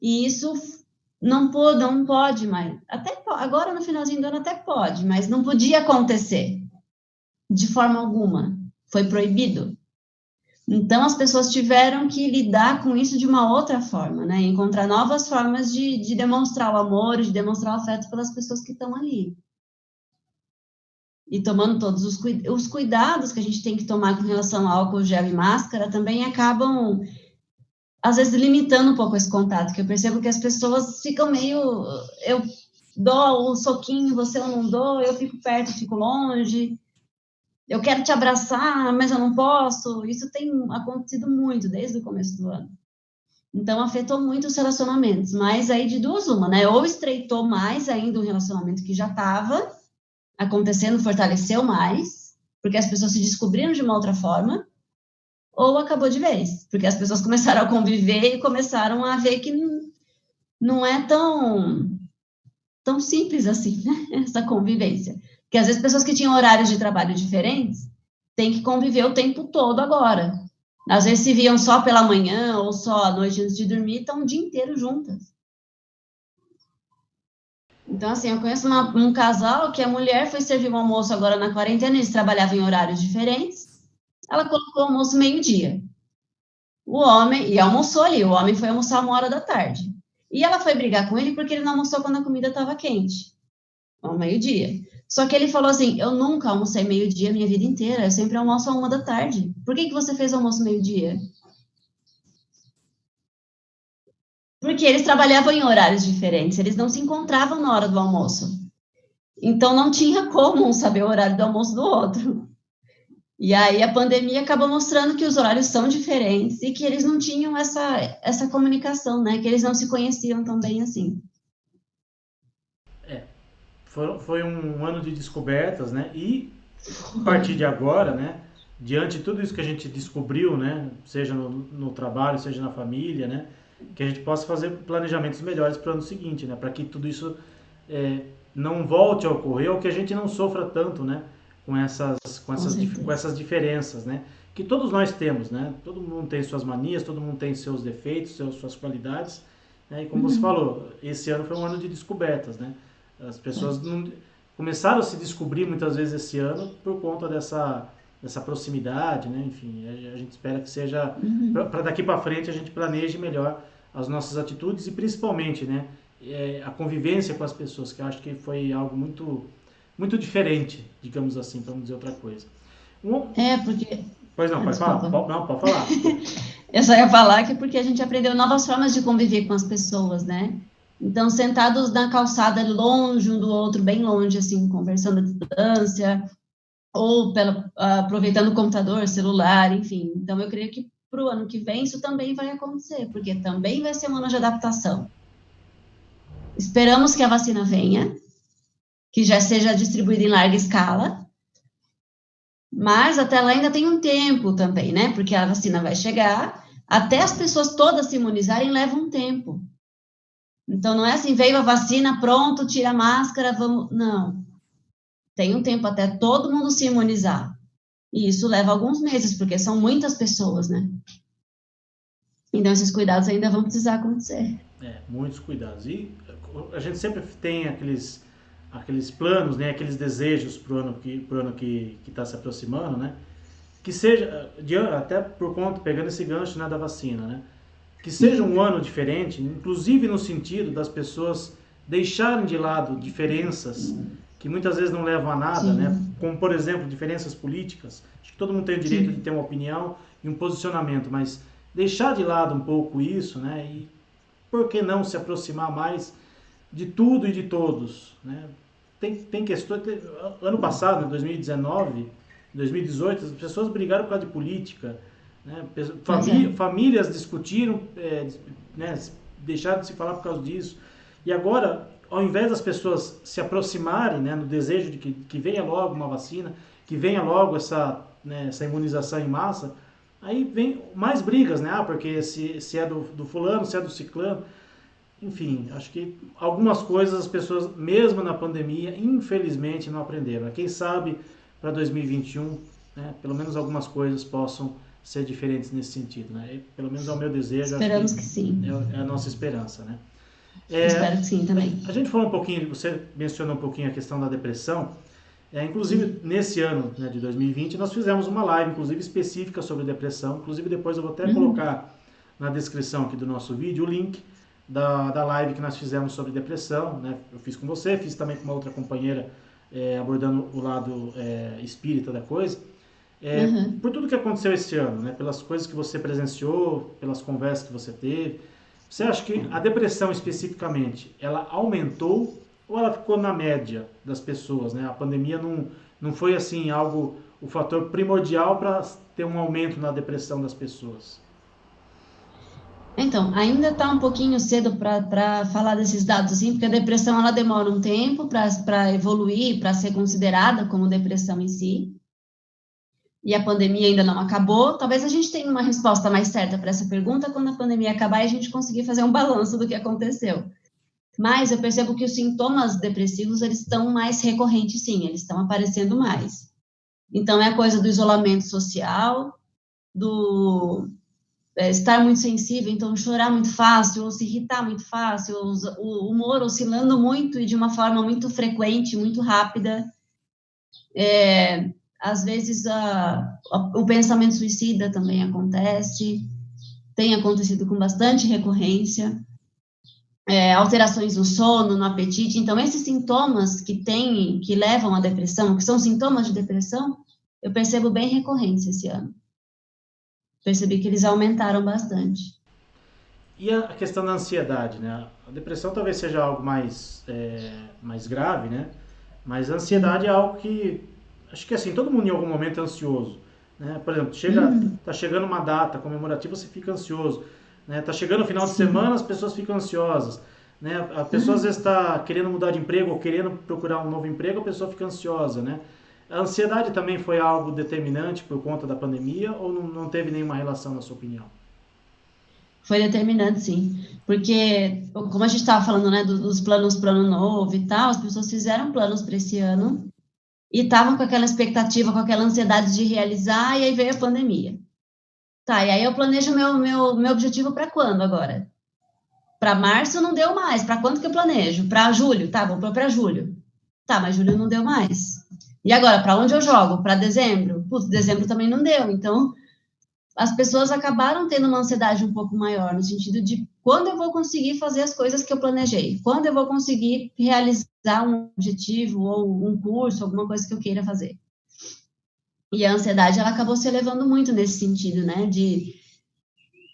E isso não pode mais. Até agora, no finalzinho do ano, até pode, mas não podia acontecer de forma alguma. Foi proibido. Então, as pessoas tiveram que lidar com isso de uma outra forma, né? Encontrar novas formas de demonstrar o amor, de demonstrar o afeto pelas pessoas que estão ali. E tomando todos os cuidados que a gente tem que tomar com relação ao álcool, gel e máscara, também acabam, às vezes, limitando um pouco esse contato, que eu percebo que as pessoas ficam meio... Eu dou o soquinho, você eu não dou, eu fico perto, fico longe... Eu quero te abraçar, mas eu não posso. Isso tem acontecido muito desde o começo do ano. Então, afetou muito os relacionamentos. Mas aí, de duas uma, né? Ou estreitou mais ainda o relacionamento que já estava acontecendo, fortaleceu mais, porque as pessoas se descobriram de uma outra forma, ou acabou de vez, porque as pessoas começaram a conviver e começaram a ver que não é tão simples assim, né? Essa convivência. Porque às vezes pessoas que tinham horários de trabalho diferentes têm que conviver o tempo todo agora. Às vezes se viam só pela manhã ou só à noite antes de dormir, estão o dia inteiro juntas. Então, assim, eu conheço um casal que a mulher foi servir o almoço agora na quarentena, eles trabalhavam em horários diferentes, ela colocou o almoço meio-dia. O homem, e almoçou ali, o homem foi almoçar 1 hora da tarde. E ela foi brigar com ele porque ele não almoçou quando a comida estava quente, ao meio-dia. Só que ele falou assim, eu nunca almocei meio-dia minha vida inteira, eu sempre almoço à 1 da tarde. Por que você fez almoço meio-dia? Porque eles trabalhavam em horários diferentes, eles não se encontravam na hora do almoço. Então não tinha como um saber o horário do almoço do outro. E aí a pandemia acabou mostrando que os horários são diferentes e que eles não tinham essa comunicação, né? Que eles não se conheciam tão bem assim. É, foi um ano de descobertas, né? E a partir de agora, né? Diante de tudo isso que a gente descobriu, né? Seja no trabalho, seja na família, né? Que a gente possa fazer planejamentos melhores para o ano seguinte, né? Para que tudo isso é, não volte a ocorrer ou que a gente não sofra tanto, né? Com essas, com Com essas, com certeza. essas diferenças, né? Que todos nós temos, né? Todo mundo tem suas manias, todo mundo tem seus defeitos, suas qualidades, né? E como você Uhum. falou, esse ano foi um ano de descobertas, né? As pessoas não, começaram a se descobrir muitas vezes esse ano por conta dessa proximidade, né? Enfim, a gente espera que seja Uhum. para daqui para frente a gente planeje melhor as nossas atitudes e principalmente, né, a convivência com as pessoas, que eu acho que foi algo muito diferente, digamos assim, para não dizer outra coisa. Um, É, porque. pois não, Ah, pode falar? desculpa. Não, pode falar, desculpa. Eu só ia falar que é porque a gente aprendeu novas formas de conviver com as pessoas, né? Então, sentados na calçada, longe um do outro, bem longe, assim, conversando à distância, ou aproveitando o computador, celular, enfim. Então, eu creio que para o ano que vem isso também vai acontecer, porque também vai ser um ano de adaptação. Esperamos que a vacina venha, que já seja distribuída em larga escala, mas até lá ainda tem um tempo também, né? Porque a vacina vai chegar, até as pessoas todas se imunizarem leva um tempo. Então não é assim, veio a vacina, pronto, tira a máscara, vamos. Não. Tem um tempo até todo mundo se imunizar. E isso leva alguns meses, porque são muitas pessoas, né? Então esses cuidados ainda vão precisar acontecer. Muitos cuidados. E a gente sempre tem aqueles planos, né, aqueles desejos para o ano que está se aproximando, né? Que seja, até por conta, pegando esse gancho, né, da vacina, né? Que seja um ano diferente, inclusive no sentido das pessoas deixarem de lado diferenças que muitas vezes não levam a nada, né? Sim, Como, por exemplo, diferenças políticas. Acho que todo mundo tem o direito de sim. ter uma opinião e um posicionamento, mas deixar de lado um pouco isso, né? E por que não se aproximar mais de tudo e de todos, né? Tem questões. Ano passado, em 2019, 2018, as pessoas brigaram por causa de política, né? Pois é. Famílias discutiram, né? Deixaram de se falar por causa disso. E agora, ao invés das pessoas se aproximarem, né, no desejo de que venha logo uma vacina, que venha logo essa imunização em massa, aí vem mais brigas, né? Ah, porque se é do fulano, se é do ciclano. Enfim, acho que algumas coisas as pessoas, mesmo na pandemia, infelizmente não aprenderam. Quem sabe para 2021, né, pelo menos algumas coisas possam ser diferentes nesse sentido. Né? E, pelo menos é o meu desejo, acho que Esperamos que sim. é a nossa esperança. Né? Espero que sim também. A gente falou um pouquinho, você mencionou um pouquinho a questão da depressão. Inclusive, Sim. nesse ano, né, de 2020, nós fizemos uma live, inclusive, específica sobre depressão. Inclusive, depois eu vou até Uhum. colocar na descrição aqui do nosso vídeo o link da live que nós fizemos sobre depressão. Né? Eu fiz com você, fiz também com uma outra companheira, abordando o lado espírita da coisa. Uhum. Por tudo que aconteceu esse ano, né? Pelas coisas que você presenciou, pelas conversas que você teve, você acha que a depressão especificamente, ela aumentou ou ela ficou na média das pessoas, né? A pandemia não foi assim algo, o fator primordial para ter um aumento na depressão das pessoas. Então, ainda está um pouquinho cedo para falar desses dados, assim, porque a depressão ela demora um tempo para evoluir, para ser considerada como depressão em si, e a pandemia ainda não acabou. Talvez a gente tenha uma resposta mais certa para essa pergunta quando a pandemia acabar e a gente conseguir fazer um balanço do que aconteceu. Mas eu percebo que os sintomas depressivos eles estão mais recorrentes, sim, eles estão aparecendo mais. Então, é a coisa do isolamento social, do estar muito sensível, então chorar muito fácil, ou se irritar muito fácil, o humor oscilando muito e de uma forma muito frequente, muito rápida. Às vezes, o pensamento suicida também acontece, tem acontecido com bastante recorrência. Alterações no sono, no apetite. Então, esses sintomas que levam à depressão, que são sintomas de depressão, eu percebo bem recorrentes esse ano. Percebi que eles aumentaram bastante. E a questão da ansiedade, né? A depressão talvez seja algo mais grave, né? Mas a ansiedade é algo que, acho que assim, todo mundo em algum momento é ansioso, né? Por exemplo, tá chegando uma data comemorativa, você fica ansioso, né? Tá chegando o final de Sim. semana, as pessoas ficam ansiosas, né? A pessoa às vezes está querendo mudar de emprego ou querendo procurar um novo emprego, a pessoa fica ansiosa, né? A ansiedade também foi algo determinante por conta da pandemia ou não teve nenhuma relação, na sua opinião? Foi determinante, sim. Porque, como a gente estava falando, né, dos planos para o ano novo e tal, as pessoas fizeram planos para esse ano e estavam com aquela expectativa, com aquela ansiedade de realizar, e aí veio a pandemia. Tá, e aí eu planejo meu objetivo para quando agora? Para março não deu mais. Para quando que eu planejo? Para julho? Tá, vou pôr para julho. Tá, mas julho não deu mais. E agora, para onde eu jogo? Para dezembro? Putz, dezembro também não deu. Então, as pessoas acabaram tendo uma ansiedade um pouco maior, no sentido de quando eu vou conseguir fazer as coisas que eu planejei? Quando eu vou conseguir realizar um objetivo ou um curso, alguma coisa que eu queira fazer? E a ansiedade, ela acabou se elevando muito nesse sentido, né? De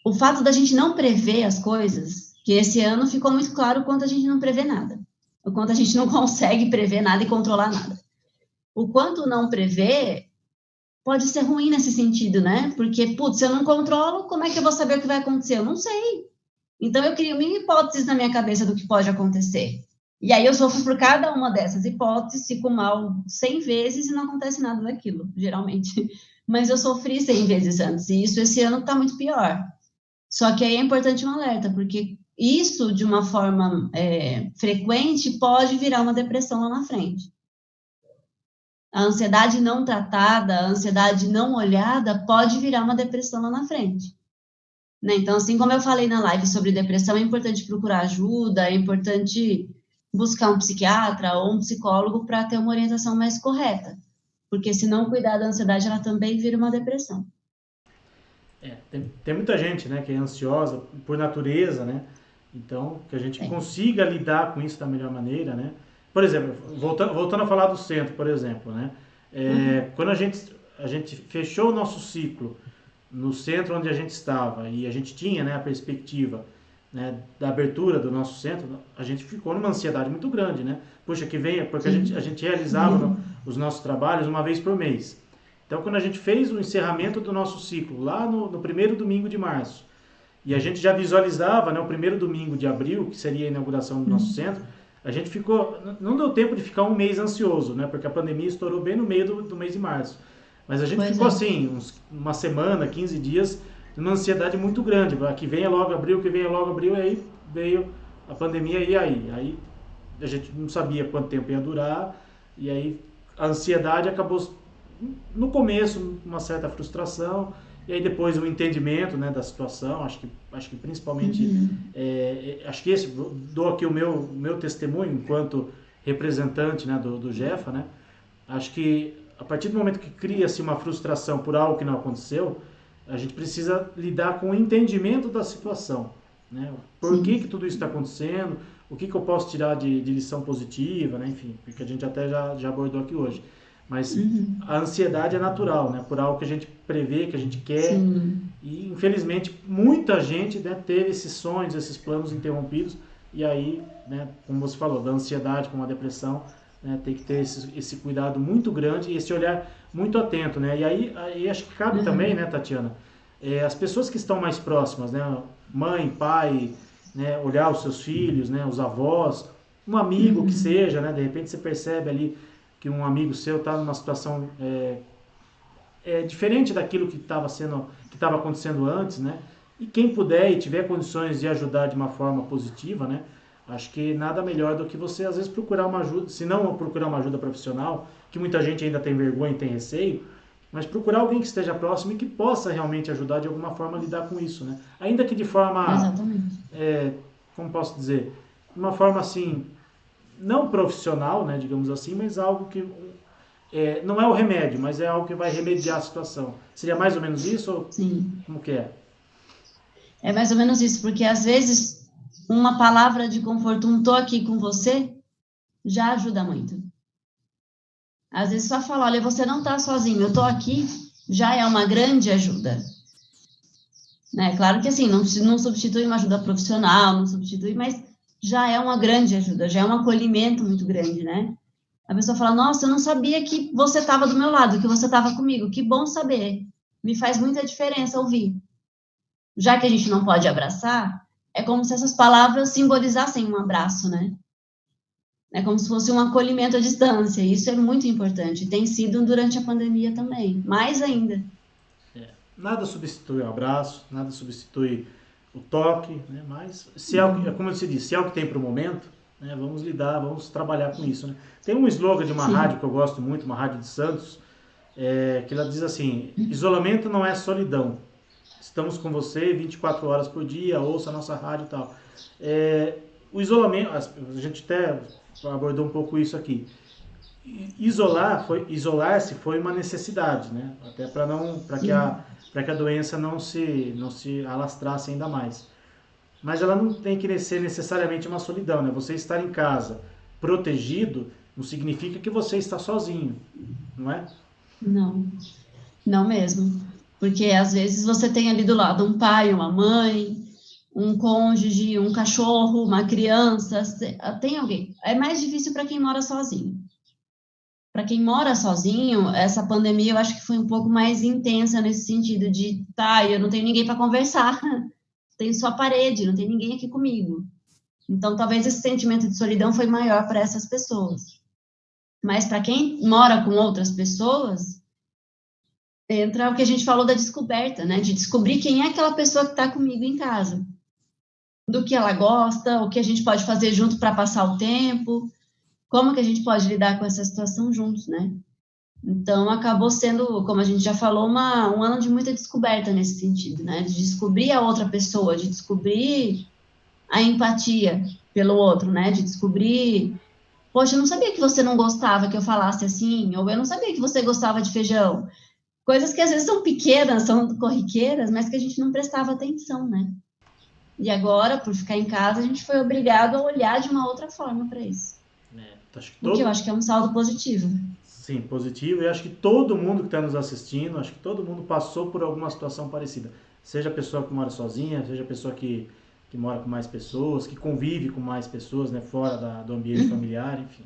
o fato da gente não prever as coisas, que esse ano ficou muito claro o quanto a gente não prevê nada, o quanto a gente não consegue prever nada e controlar nada. O quanto não prever pode ser ruim nesse sentido, né? Porque, putz, se eu não controlo, como é que eu vou saber o que vai acontecer? Eu não sei. Então, eu crio mil hipóteses na minha cabeça do que pode acontecer. E aí eu sofro por cada uma dessas hipóteses, fico mal 100 vezes e não acontece nada daquilo, geralmente. Mas eu sofri 100 vezes antes, e isso esse ano está muito pior. Só que aí é importante um alerta, porque isso, de uma forma frequente, pode virar uma depressão lá na frente. A ansiedade não tratada, a ansiedade não olhada, pode virar uma depressão lá na frente. Né? Então, assim como eu falei na live sobre depressão, é importante procurar ajuda, é importante buscar um psiquiatra ou um psicólogo para ter uma orientação mais correta. Porque se não cuidar da ansiedade, ela também vira uma depressão. Tem muita gente, né, que é ansiosa por natureza, né? Então, que a gente É. consiga lidar com isso da melhor maneira, né? Por exemplo, voltando a falar do centro, por exemplo, né? Uhum. Quando a gente fechou o nosso ciclo no centro onde a gente estava e a gente tinha, né, a perspectiva, né, da abertura do nosso centro, a gente ficou numa ansiedade muito grande, né? Puxa, que venha, porque a Sim. gente realizava os nossos trabalhos uma vez por mês. Então, quando a gente fez o encerramento do nosso ciclo, lá no primeiro domingo de março, e a gente já visualizava, né, o primeiro domingo de abril, que seria a inauguração do nosso centro, a gente ficou, não deu tempo de ficar um mês ansioso, né, porque a pandemia estourou bem no meio do mês de março. Mas a gente Pois ficou é. assim, uma semana, 15 dias, numa ansiedade muito grande. Que venha logo abril, que venha logo abril, e aí veio a pandemia, e aí? Aí a gente não sabia quanto tempo ia durar, e aí a ansiedade acabou no começo uma certa frustração e aí depois o entendimento, né, da situação. Acho que principalmente acho que esse dou aqui o meu testemunho enquanto representante, né, do Jefa, né. Acho que a partir do momento que cria-se uma frustração por algo que não aconteceu, a gente precisa lidar com o entendimento da situação, né? Por que Sim. tudo isso está acontecendo? O que eu posso tirar de lição positiva, né? Enfim, porque a gente até já abordou aqui hoje. Mas Uhum. a ansiedade é natural, né? Por algo que a gente prevê, que a gente quer. Sim. E infelizmente muita gente, né, teve esses sonhos, esses planos interrompidos. E aí, né, como você falou, da ansiedade com a depressão, né, tem que ter esse cuidado muito grande e esse olhar muito atento, né? E aí acho que cabe também, Uhum. né, Tatiana, as pessoas que estão mais próximas, né? mãe, pai, né, olhar os seus filhos, né, os avós, um amigo que seja, né, de repente você percebe ali que um amigo seu está numa situação diferente daquilo que estava acontecendo antes, né? E quem puder e tiver condições de ajudar de uma forma positiva, né? Acho que nada melhor do que você às vezes procurar uma ajuda, se não procurar uma ajuda profissional, que muita gente ainda tem vergonha e tem receio, mas procurar alguém que esteja próximo e que possa realmente ajudar de alguma forma a lidar com isso, né? Ainda que de forma, Exatamente. como posso dizer, de uma forma assim, não profissional, né, digamos assim, mas algo que não é o remédio, mas é algo que vai remediar a situação. Seria mais ou menos isso? Ou Sim. como que é? É mais ou menos isso, porque às vezes uma palavra de conforto, tô aqui com você, já ajuda muito. Às vezes só falar, olha, você não está sozinho, eu tô aqui, já é uma grande ajuda. Né? Claro que assim, não substitui uma ajuda profissional, não substitui, mas já é uma grande ajuda, já é um acolhimento muito grande, né? A pessoa fala, nossa, eu não sabia que você estava do meu lado, que você estava comigo, que bom saber. Me faz muita diferença ouvir. Já que a gente não pode abraçar, é como se essas palavras simbolizassem um abraço, né? É como se fosse um acolhimento à distância. Isso é muito importante. Tem sido durante a pandemia também, mais ainda. Nada substitui o abraço, nada substitui o toque, né? Mas se é, como você disse, se é o que tem para o momento, né? Vamos lidar, vamos trabalhar com isso, né? Tem um slogan de uma rádio Sim. que eu gosto muito, uma rádio de Santos, que ela diz assim: isolamento não é solidão. Estamos com você 24 horas por dia, ouça a nossa rádio e tal. O isolamento, a gente até abordou um pouco isso aqui. Isolar-se foi uma necessidade, né? Até para que a doença não se alastrasse ainda mais. Mas ela não tem que ser necessariamente uma solidão, né? Você estar em casa protegido não significa que você está sozinho, não é? Não, não mesmo. Porque às vezes você tem ali do lado um pai, uma mãe, um cônjuge, um cachorro, uma criança, tem alguém. É mais difícil para quem mora sozinho. Para quem mora sozinho, essa pandemia eu acho que foi um pouco mais intensa nesse sentido de, tá, eu não tenho ninguém para conversar, tenho só a parede, não tem ninguém aqui comigo. Então, talvez esse sentimento de solidão foi maior para essas pessoas. Mas para quem mora com outras pessoas, entra o que a gente falou da descoberta, né? De descobrir quem é aquela pessoa que está comigo em casa, do que ela gosta, o que a gente pode fazer junto para passar o tempo, como que a gente pode lidar com essa situação juntos, né? Então, acabou sendo, como a gente já falou, um ano de muita descoberta nesse sentido, né? De descobrir a outra pessoa, de descobrir a empatia pelo outro, né? De descobrir, poxa, eu não sabia que você não gostava que eu falasse assim, ou eu não sabia que você gostava de feijão. Coisas que às vezes são pequenas, são corriqueiras, mas que a gente não prestava atenção, né? E agora, por ficar em casa, a gente foi obrigado a olhar de uma outra forma para isso. Acho que O que eu acho que é um saldo positivo. sim, positivo. E acho que todo mundo que está nos assistindo, acho que todo mundo passou por alguma situação parecida. Seja a pessoa que mora sozinha, seja a pessoa que mora com mais pessoas, que convive com mais pessoas, né, fora do ambiente familiar, enfim.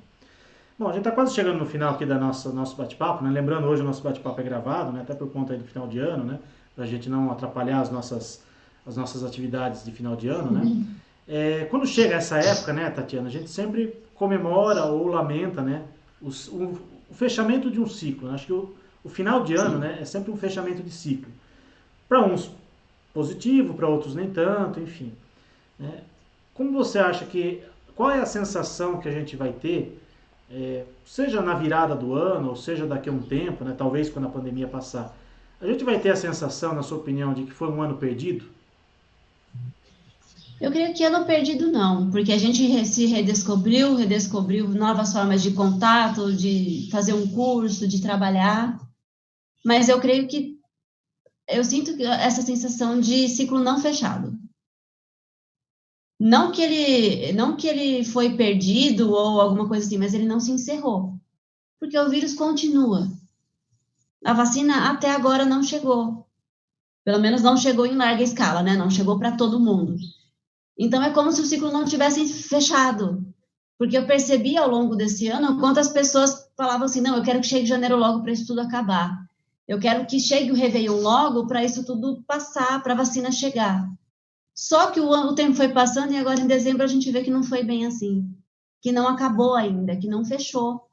Bom, a gente está quase chegando no final aqui da nosso bate-papo, né? Lembrando, hoje o nosso bate-papo é gravado, né? Até por conta aí do final de ano, né? Para a gente não atrapalhar as nossas atividades de final de ano, né? Quando chega essa época, né, Tatiana, a gente sempre comemora ou lamenta, né? O fechamento de um ciclo, né? Acho que o final de ano, Sim. né, é sempre um fechamento de ciclo. Para uns positivo, para outros nem tanto, enfim. Né? Como você acha que... Qual é a sensação que a gente vai ter, seja na virada do ano, ou seja daqui a um tempo, né, talvez quando a pandemia passar, a gente vai ter a sensação, na sua opinião, de que foi um ano perdido? Eu creio que ano perdido não, porque a gente se redescobriu novas formas de contato, de fazer um curso, de trabalhar, mas eu creio que eu sinto essa sensação de ciclo não fechado. Não que ele foi perdido ou alguma coisa assim, mas ele não se encerrou, porque o vírus continua. A vacina até agora não chegou, pelo menos não chegou em larga escala, né? Não chegou para todo mundo. Então é como se o ciclo não tivesse fechado, porque eu percebi ao longo desse ano quantas pessoas falavam assim, não, eu quero que chegue janeiro logo para isso tudo acabar. Eu quero que chegue o Réveillon logo para isso tudo passar, para a vacina chegar. Só que o tempo foi passando e agora em dezembro a gente vê que não foi bem assim, que não acabou ainda, que não fechou.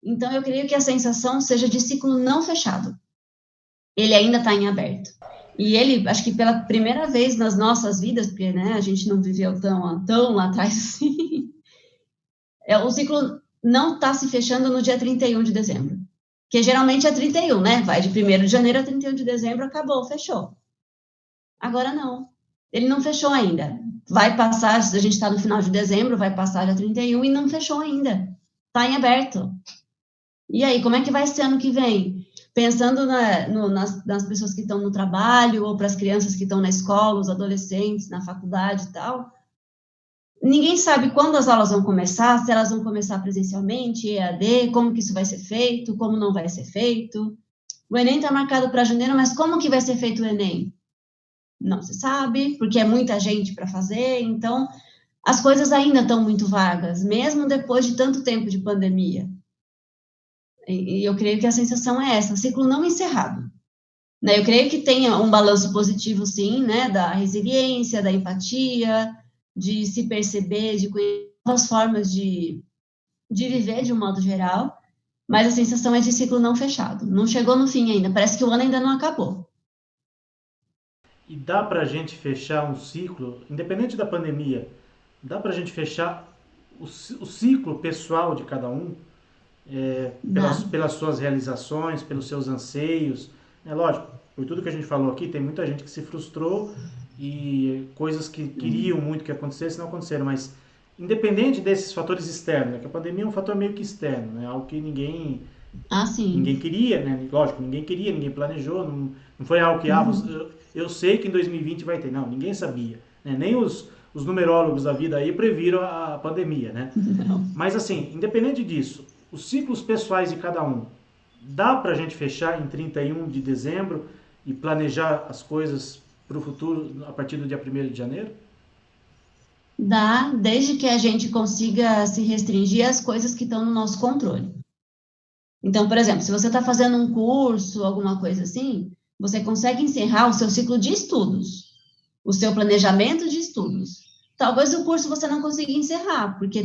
Então eu creio que a sensação seja de ciclo não fechado. Ele ainda está em aberto. E ele, acho que pela primeira vez nas nossas vidas, porque né, a gente não viveu tão lá atrás assim, o ciclo não está se fechando no dia 31 de dezembro. Que geralmente é 31, né? Vai de 1º de janeiro a 31 de dezembro, acabou, fechou. Agora não. Ele não fechou ainda. Vai passar, a gente está no final de dezembro, vai passar dia 31 e não fechou ainda. Está em aberto. E aí, como é que vai ser ano que vem? Pensando nas pessoas que estão no trabalho, ou para as crianças que estão na escola, os adolescentes, na faculdade e tal. Ninguém sabe quando as aulas vão começar, se elas vão começar presencialmente, EAD, como que isso vai ser feito, como não vai ser feito. O Enem está marcado para janeiro, mas como que vai ser feito o Enem? Não se sabe, porque é muita gente para fazer, então as coisas ainda estão muito vagas, mesmo depois de tanto tempo de pandemia. E eu creio que a sensação é essa, ciclo não encerrado. Né? Eu creio que tenha um balanço positivo, sim, né, da resiliência, da empatia, de se perceber, de conhecer novas formas de viver de um modo geral, mas a sensação é de ciclo não fechado. Não chegou no fim ainda, parece que o ano ainda não acabou. E dá para a gente fechar um ciclo, independente da pandemia, dá para a gente fechar o ciclo pessoal de cada um, pelas suas realizações, pelos seus anseios. É lógico, por tudo que a gente falou aqui, tem muita gente que se frustrou e coisas que queriam muito que acontecesse não aconteceram, mas independente desses fatores externos, né, que a pandemia é um fator meio que externo, né, algo que ninguém queria, né, lógico, ninguém queria, ninguém planejou, não foi algo que, eu sei que em 2020 vai ter, não, ninguém sabia, né, nem os numerólogos da vida aí previram a pandemia, né? Não. Mas assim, independente disso, os ciclos pessoais de cada um, dá pra gente fechar em 31 de dezembro e planejar as coisas para o futuro a partir do dia 1º de janeiro? Dá, desde que a gente consiga se restringir às coisas que estão no nosso controle. Então, por exemplo, se você está fazendo um curso, alguma coisa assim, você consegue encerrar o seu ciclo de estudos, o seu planejamento de estudos. Talvez o curso você não consiga encerrar, porque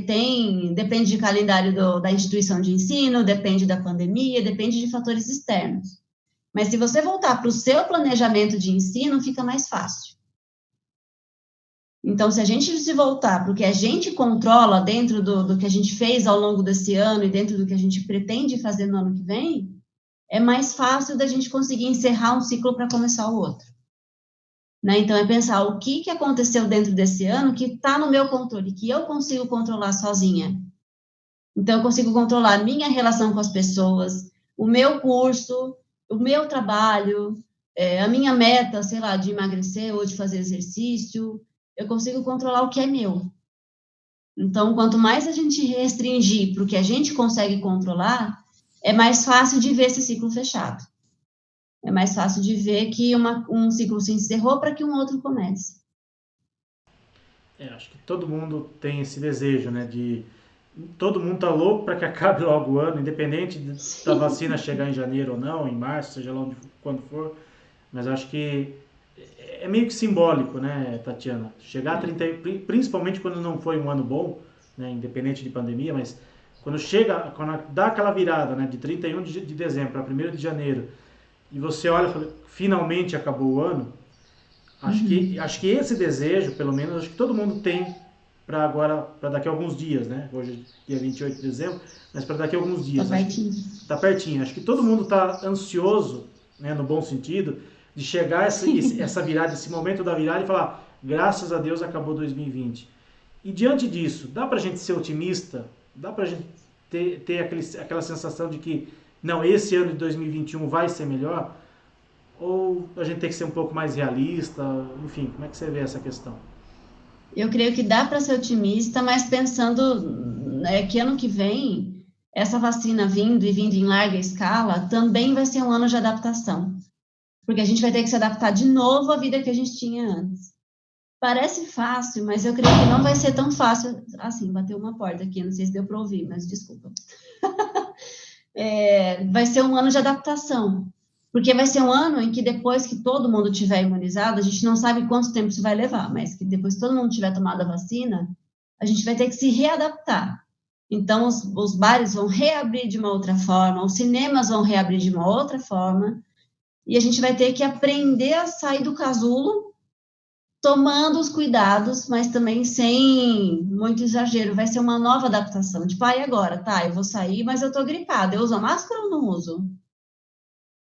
depende de calendário da instituição de ensino, depende da pandemia, depende de fatores externos. Mas se você voltar para o seu planejamento de ensino, fica mais fácil. Então, se a gente se voltar para o que a gente controla dentro do que a gente fez ao longo desse ano e dentro do que a gente pretende fazer no ano que vem, é mais fácil da gente conseguir encerrar um ciclo para começar o outro. Né? Então, é pensar o que aconteceu dentro desse ano que está no meu controle, que eu consigo controlar sozinha. Então, eu consigo controlar a minha relação com as pessoas, o meu curso, o meu trabalho, a minha meta, sei lá, de emagrecer ou de fazer exercício. Eu consigo controlar o que é meu. Então, quanto mais a gente restringir para o que a gente consegue controlar, é mais fácil de ver esse ciclo fechado. É mais fácil de ver que um ciclo se encerrou para que um outro comece. Acho que todo mundo tem esse desejo, né? Todo mundo tá louco para que acabe logo o ano, independente da vacina chegar em janeiro ou não, em março, seja lá quando for. Mas acho que é meio que simbólico, né, Tatiana? Chegar a 30, principalmente quando não foi um ano bom, né, independente de pandemia, mas quando dá aquela virada, né, de 31 de dezembro para 1º de janeiro, e você olha e fala, finalmente acabou o ano, acho que esse desejo, pelo menos, acho que todo mundo tem para agora, para daqui a alguns dias, né? Hoje é dia 28 de dezembro, mas para daqui a alguns dias. Tá pertinho. Tá pertinho. Acho que todo mundo está ansioso, né, no bom sentido, de chegar essa virada, esse momento da virada e falar, graças a Deus acabou 2020. E diante disso, dá pra gente ser otimista? Dá pra gente ter aquela sensação de que, não, esse ano de 2021 vai ser melhor? Ou a gente tem que ser um pouco mais realista? Enfim, como é que você vê essa questão? Eu creio que dá para ser otimista, mas pensando, né, que ano que vem, essa vacina vindo e vindo em larga escala, também vai ser um ano de adaptação. Porque a gente vai ter que se adaptar de novo à vida que a gente tinha antes. Parece fácil, mas eu creio que não vai ser tão fácil assim. Bateu uma porta aqui, não sei se deu para ouvir, mas desculpa. Vai ser um ano de adaptação. Porque vai ser um ano em que depois que todo mundo tiver imunizado, a gente não sabe quanto tempo isso vai levar, mas que depois que todo mundo tiver tomado a vacina, a gente vai ter que se readaptar. Então, os bares vão reabrir de uma outra forma, os cinemas vão reabrir de uma outra forma, e a gente vai ter que aprender a sair do casulo, tomando os cuidados, mas também sem muito exagero. Vai ser uma nova adaptação. Tipo, e agora? Tá, eu vou sair, mas eu tô gripada. Eu uso a máscara ou não uso?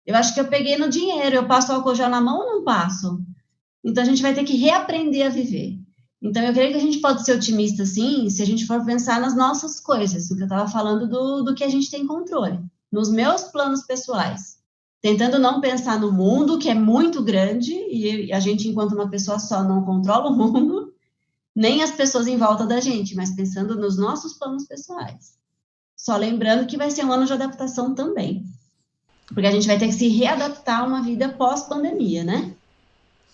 Eu acho que eu peguei no dinheiro. Eu passo álcool gel na mão ou não passo? Então, a gente vai ter que reaprender a viver. Então, eu creio que a gente pode ser otimista, sim, se a gente for pensar nas nossas coisas, o que eu estava falando do que a gente tem controle, nos meus planos pessoais, tentando não pensar no mundo, que é muito grande, e a gente, enquanto uma pessoa só, não controla o mundo, nem as pessoas em volta da gente, mas pensando nos nossos planos pessoais. Só lembrando que vai ser um ano de adaptação também, porque a gente vai ter que se readaptar a uma vida pós-pandemia, né?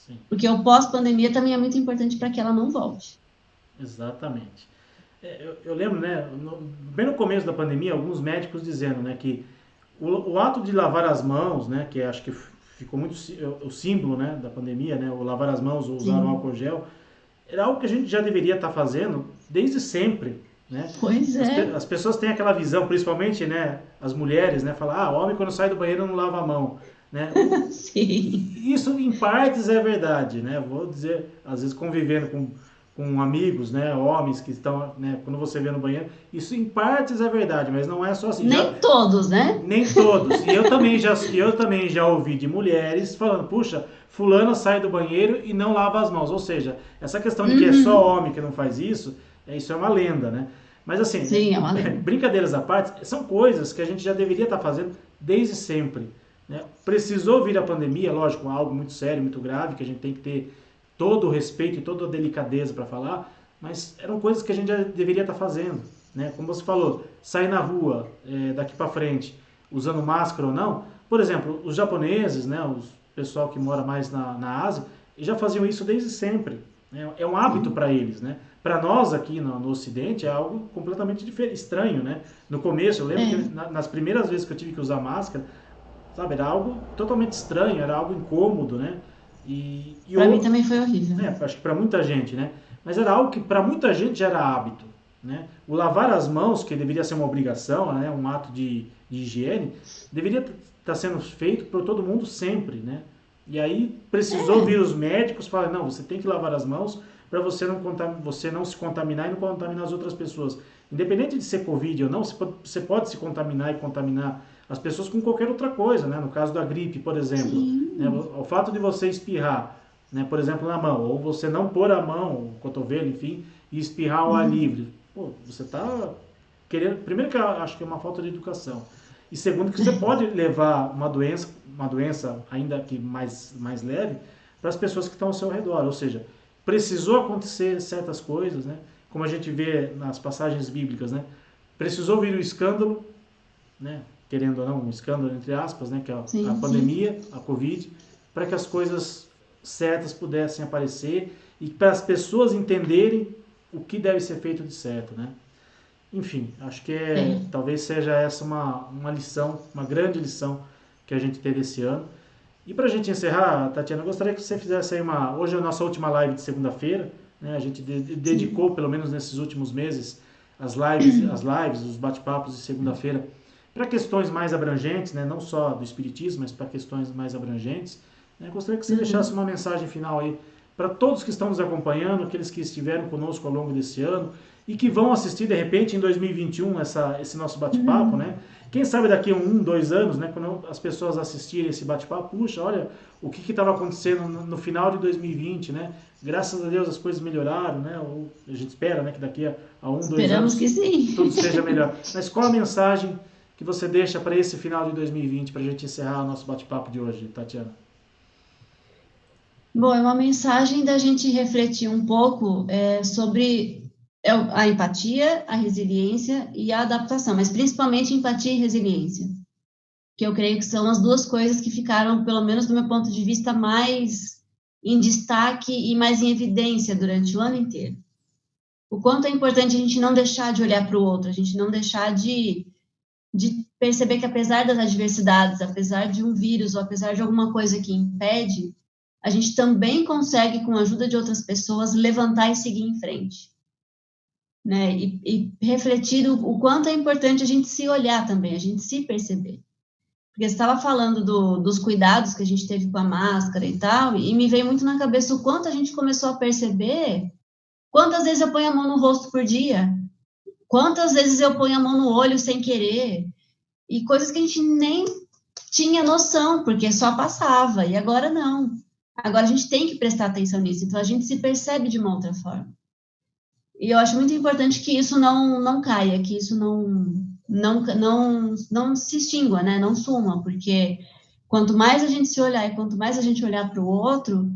Sim. Porque o pós-pandemia também é muito importante para que ela não volte. Exatamente. Eu lembro, né, bem no começo da pandemia, alguns médicos dizendo, né, que o ato de lavar as mãos, né, que acho que ficou muito o símbolo, né, da pandemia, né, o lavar as mãos, ou usar o álcool gel, era algo que a gente já deveria estar fazendo desde sempre, né? Pois é. As pessoas têm aquela visão, principalmente, né, as mulheres, né, falar, homem quando sai do banheiro não lava a mão, né? Sim. Isso em partes é verdade, né? Vou dizer, às vezes convivendo com amigos, né, homens que estão, né, quando você vê no banheiro, isso em partes é verdade, mas não é só assim. Nem todos, né? Nem todos. E eu também já ouvi de mulheres falando, puxa, fulano sai do banheiro e não lava as mãos. Ou seja, essa questão de que é só homem que não faz isso, isso é uma lenda, né? Mas assim, Sim, é uma lenda. Brincadeiras à parte, são coisas que a gente já deveria estar fazendo desde sempre. Né? Precisou vir a pandemia, lógico, algo muito sério, muito grave, que a gente tem que ter todo o respeito e toda a delicadeza para falar, mas eram coisas que a gente já deveria estar fazendo. Né? Como você falou, sair na rua daqui para frente usando máscara ou não. Por exemplo, os japoneses, né, o pessoal que mora mais na Ásia, já faziam isso desde sempre. Né? É um hábito para eles. Né? Para nós aqui no Ocidente é algo completamente estranho. Né? No começo, eu lembro que nas primeiras vezes que eu tive que usar máscara, sabe, era algo totalmente estranho, era algo incômodo, né? Para mim também foi horrível. Acho que para muita gente, né? Mas era algo que para muita gente já era hábito, né? O lavar as mãos, que deveria ser uma obrigação, né? Um ato de higiene, deveria estar sendo feito por todo mundo sempre, né? E aí precisou vir os médicos falar, não, você tem que lavar as mãos para você não se contaminar e não contaminar as outras pessoas. Independente de ser Covid ou não, você pode se contaminar e contaminar as pessoas com qualquer outra coisa, né? No caso da gripe, por exemplo, né? O fato de você espirrar, né, por exemplo, na mão, ou você não pôr a mão, o cotovelo, enfim, e espirrar ao ar livre, pô, você está querendo, primeiro que eu acho que é uma falta de educação, e segundo que você pode levar uma doença ainda que mais leve, para as pessoas que estão ao seu redor, ou seja, precisou acontecer certas coisas, né? Como a gente vê nas passagens bíblicas, né? Precisou vir o escândalo, né? Querendo ou não, um escândalo entre aspas, né? Que é a pandemia, a Covid, para que as coisas certas pudessem aparecer e para as pessoas entenderem o que deve ser feito de certo, né? Enfim, acho que talvez seja essa uma lição, uma grande lição que a gente teve esse ano. E para a gente encerrar, Tatiana, eu gostaria que você fizesse aí hoje é a nossa última live de segunda-feira, né? A gente dedicou, pelo menos nesses últimos meses, as lives, os bate-papos de segunda-feira, para questões mais abrangentes, né? Não só do espiritismo, mas para questões mais abrangentes. Né? Gostaria que você deixasse uma mensagem final aí para todos que estão nos acompanhando, aqueles que estiveram conosco ao longo desse ano e que vão assistir de repente em 2021 esse nosso bate-papo, né? Quem sabe daqui a 2 anos, né, quando as pessoas assistirem esse bate-papo, puxa, olha o que estava acontecendo no final de 2020, né? Graças a Deus as coisas melhoraram, né? Ou a gente espera, né, que daqui a 2 anos que sim. tudo seja melhor. Mas qual a mensagem que você deixa para esse final de 2020, para a gente encerrar o nosso bate-papo de hoje, Tatiana? Bom, é uma mensagem da gente refletir um pouco sobre a empatia, a resiliência e a adaptação, mas principalmente empatia e resiliência, que eu creio que são as duas coisas que ficaram, pelo menos do meu ponto de vista, mais em destaque e mais em evidência durante o ano inteiro. O quanto é importante a gente não deixar de olhar para o outro, a gente não deixar de perceber que apesar das adversidades, apesar de um vírus ou apesar de alguma coisa que impede, a gente também consegue, com a ajuda de outras pessoas, levantar e seguir em frente. Né? E refletir o quanto é importante a gente se olhar também, a gente se perceber. Porque você estava falando dos cuidados que a gente teve com a máscara e tal, e me veio muito na cabeça o quanto a gente começou a perceber quantas vezes eu ponho a mão no rosto por dia, quantas vezes eu ponho a mão no olho sem querer, e coisas que a gente nem tinha noção, porque só passava, e agora não. Agora a gente tem que prestar atenção nisso, então a gente se percebe de uma outra forma. E eu acho muito importante que isso não caia, que isso não se extingua, né? Não suma, porque quanto mais a gente se olhar e quanto mais a gente olhar para o outro,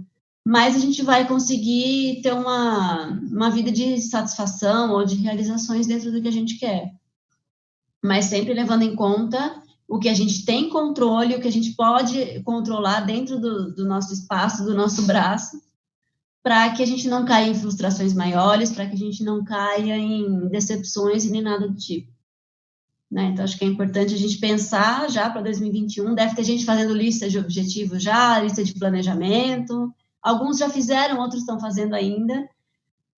mais a gente vai conseguir ter uma vida de satisfação ou de realizações dentro do que a gente quer. Mas sempre levando em conta o que a gente tem controle, o que a gente pode controlar dentro do nosso espaço, do nosso braço, para que a gente não caia em frustrações maiores, para que a gente não caia em decepções e nem nada do tipo. Né? Então, acho que é importante a gente pensar já para 2021, deve ter gente fazendo lista de objetivos já, lista de planejamento, alguns já fizeram, outros estão fazendo ainda,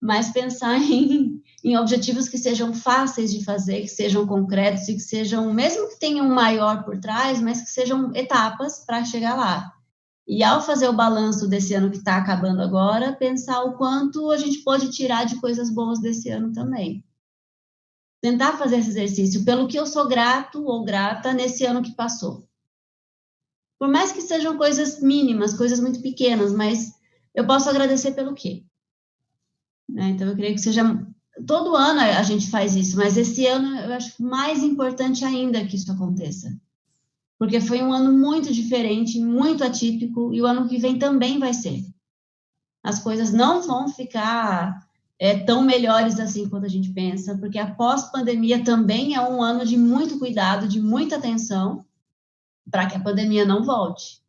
mas pensar em objetivos que sejam fáceis de fazer, que sejam concretos e que sejam, mesmo que tenham um maior por trás, mas que sejam etapas para chegar lá. E ao fazer o balanço desse ano que está acabando agora, pensar o quanto a gente pode tirar de coisas boas desse ano também. Tentar fazer esse exercício pelo que eu sou grato ou grata nesse ano que passou. Por mais que sejam coisas mínimas, coisas muito pequenas, mas eu posso agradecer pelo quê? Né? Então, eu creio que seja... Todo ano a gente faz isso, mas esse ano eu acho mais importante ainda que isso aconteça. Porque foi um ano muito diferente, muito atípico, e o ano que vem também vai ser. As coisas não vão ficar tão melhores assim quanto a gente pensa, porque a pós-pandemia também é um ano de muito cuidado, de muita atenção, para que a pandemia não volte.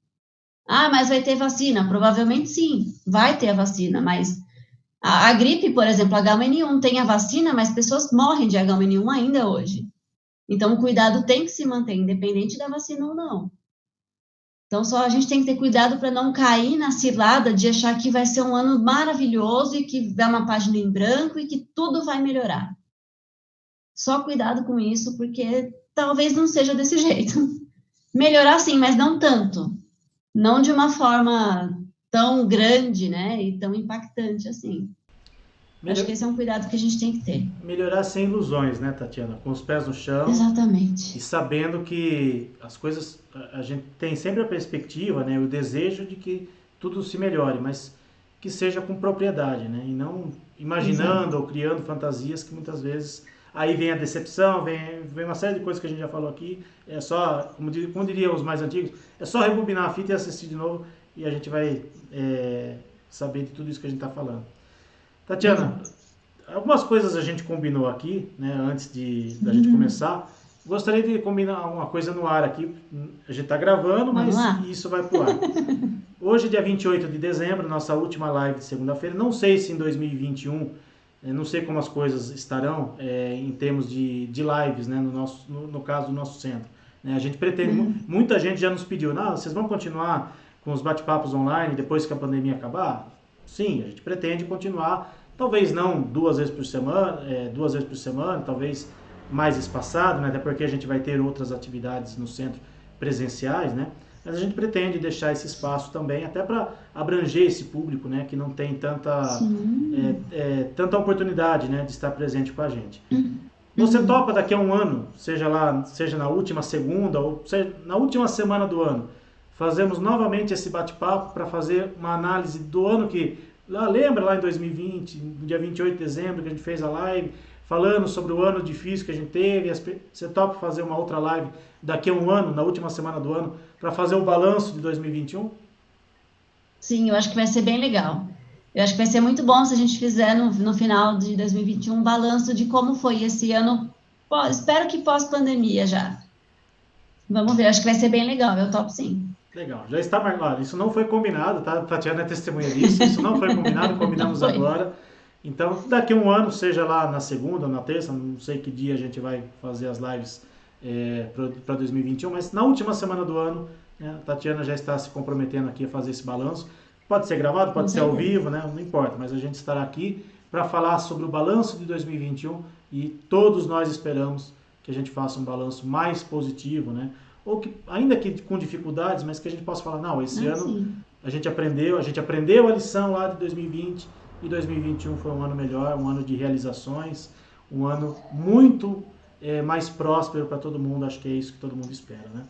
Ah, mas vai ter vacina? Provavelmente sim, vai ter a vacina, mas a gripe, por exemplo, H1N1 tem a vacina, mas pessoas morrem de H1N1 ainda hoje. Então, o cuidado tem que se manter, independente da vacina ou não. Então, só a gente tem que ter cuidado para não cair na cilada de achar que vai ser um ano maravilhoso e que dá uma página em branco e que tudo vai melhorar. Só cuidado com isso, porque talvez não seja desse jeito. Melhorar sim, mas não tanto. Não de uma forma tão grande, né, e tão impactante assim. Acho que esse é um cuidado que a gente tem que ter. Melhorar sem ilusões, né, Tatiana? Com os pés no chão. Exatamente. E sabendo que as coisas... A gente tem sempre a perspectiva, né, o desejo de que tudo se melhore, mas que seja com propriedade, né? E não imaginando ou criando fantasias que muitas vezes... Aí vem a decepção, vem uma série de coisas que a gente já falou aqui. É só, como diriam os mais antigos, é só rebobinar a fita e assistir de novo e a gente vai saber de tudo isso que a gente está falando. Tatiana, algumas coisas a gente combinou aqui, né, antes da gente começar. Gostaria de combinar uma coisa no ar aqui. A gente está gravando, mas isso vai pro ar. Hoje, dia 28 de dezembro, nossa última live de segunda-feira. Não sei se em 2021, não sei como as coisas estarão em termos de lives, né, no caso do nosso centro. A gente pretende, muita gente já nos pediu, não, vocês vão continuar com os bate-papos online depois que a pandemia acabar? Sim, a gente pretende continuar. Talvez não duas vezes por semana, talvez mais espaçado, né? Até porque a gente vai ter outras atividades no centro presenciais, né? Mas a gente pretende deixar esse espaço também, até para abranger esse público, né? Que não tem tanta oportunidade, né? De estar presente com a gente. Você topa daqui a um ano, seja na última segunda ou seja na última semana do ano, fazemos novamente esse bate-papo para fazer uma análise do ano que... Lembra lá em 2020, no dia 28 de dezembro, que a gente fez a live, falando sobre o ano difícil que a gente teve. Você topa fazer uma outra live daqui a um ano, na última semana do ano, para fazer o balanço de 2021? Sim, eu acho que vai ser bem legal. Eu acho que vai ser muito bom se a gente fizer no final de 2021 um balanço de como foi esse ano, espero que pós-pandemia já. Vamos ver, acho que vai ser bem legal, eu topo sim. Legal, já está marcado. Isso não foi combinado, tá? Tatiana é testemunha disso. Isso não foi combinado, combinamos agora. Então, daqui a um ano, seja lá na segunda ou na terça, não sei que dia a gente vai fazer as lives para 2021, mas na última semana do ano, né, a Tatiana já está se comprometendo aqui a fazer esse balanço. Pode ser gravado, pode ser ao vivo, né, não importa, mas a gente estará aqui para falar sobre o balanço de 2021 e todos nós esperamos que a gente faça um balanço mais positivo, né, ou que, ainda que com dificuldades, mas que a gente possa falar, não, esse ano sim. a gente aprendeu a lição lá de 2020 e 2021 foi um ano melhor, um ano de realizações, um ano muito mais próspero para todo mundo. Acho que é isso que todo mundo espera, né?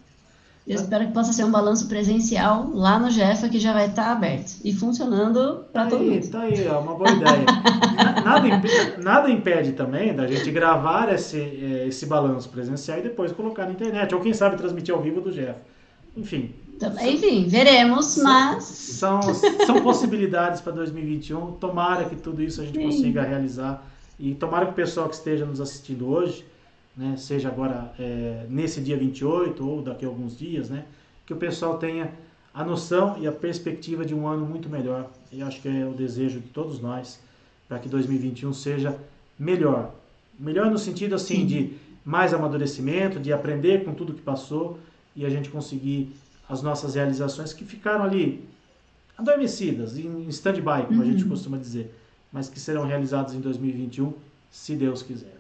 Eu espero que possa ser um balanço presencial lá no Jefa, que já vai estar aberto e funcionando para todo mundo. Tá aí, é uma boa ideia. Nada impede também da gente gravar esse balanço presencial e depois colocar na internet, ou quem sabe transmitir ao vivo do Jefa. Enfim. Enfim, veremos, mas... São possibilidades para 2021. Tomara que tudo isso a gente consiga realizar. E tomara que o pessoal que esteja nos assistindo hoje, né, seja agora nesse dia 28 ou daqui a alguns dias, né, que o pessoal tenha a noção e a perspectiva de um ano muito melhor. E acho que é o desejo de todos nós, para que 2021 seja melhor. Melhor no sentido assim de mais amadurecimento, de aprender com tudo que passou e a gente conseguir as nossas realizações que ficaram ali adormecidas, em stand-by, como a gente costuma dizer, mas que serão realizadas em 2021, se Deus quiser.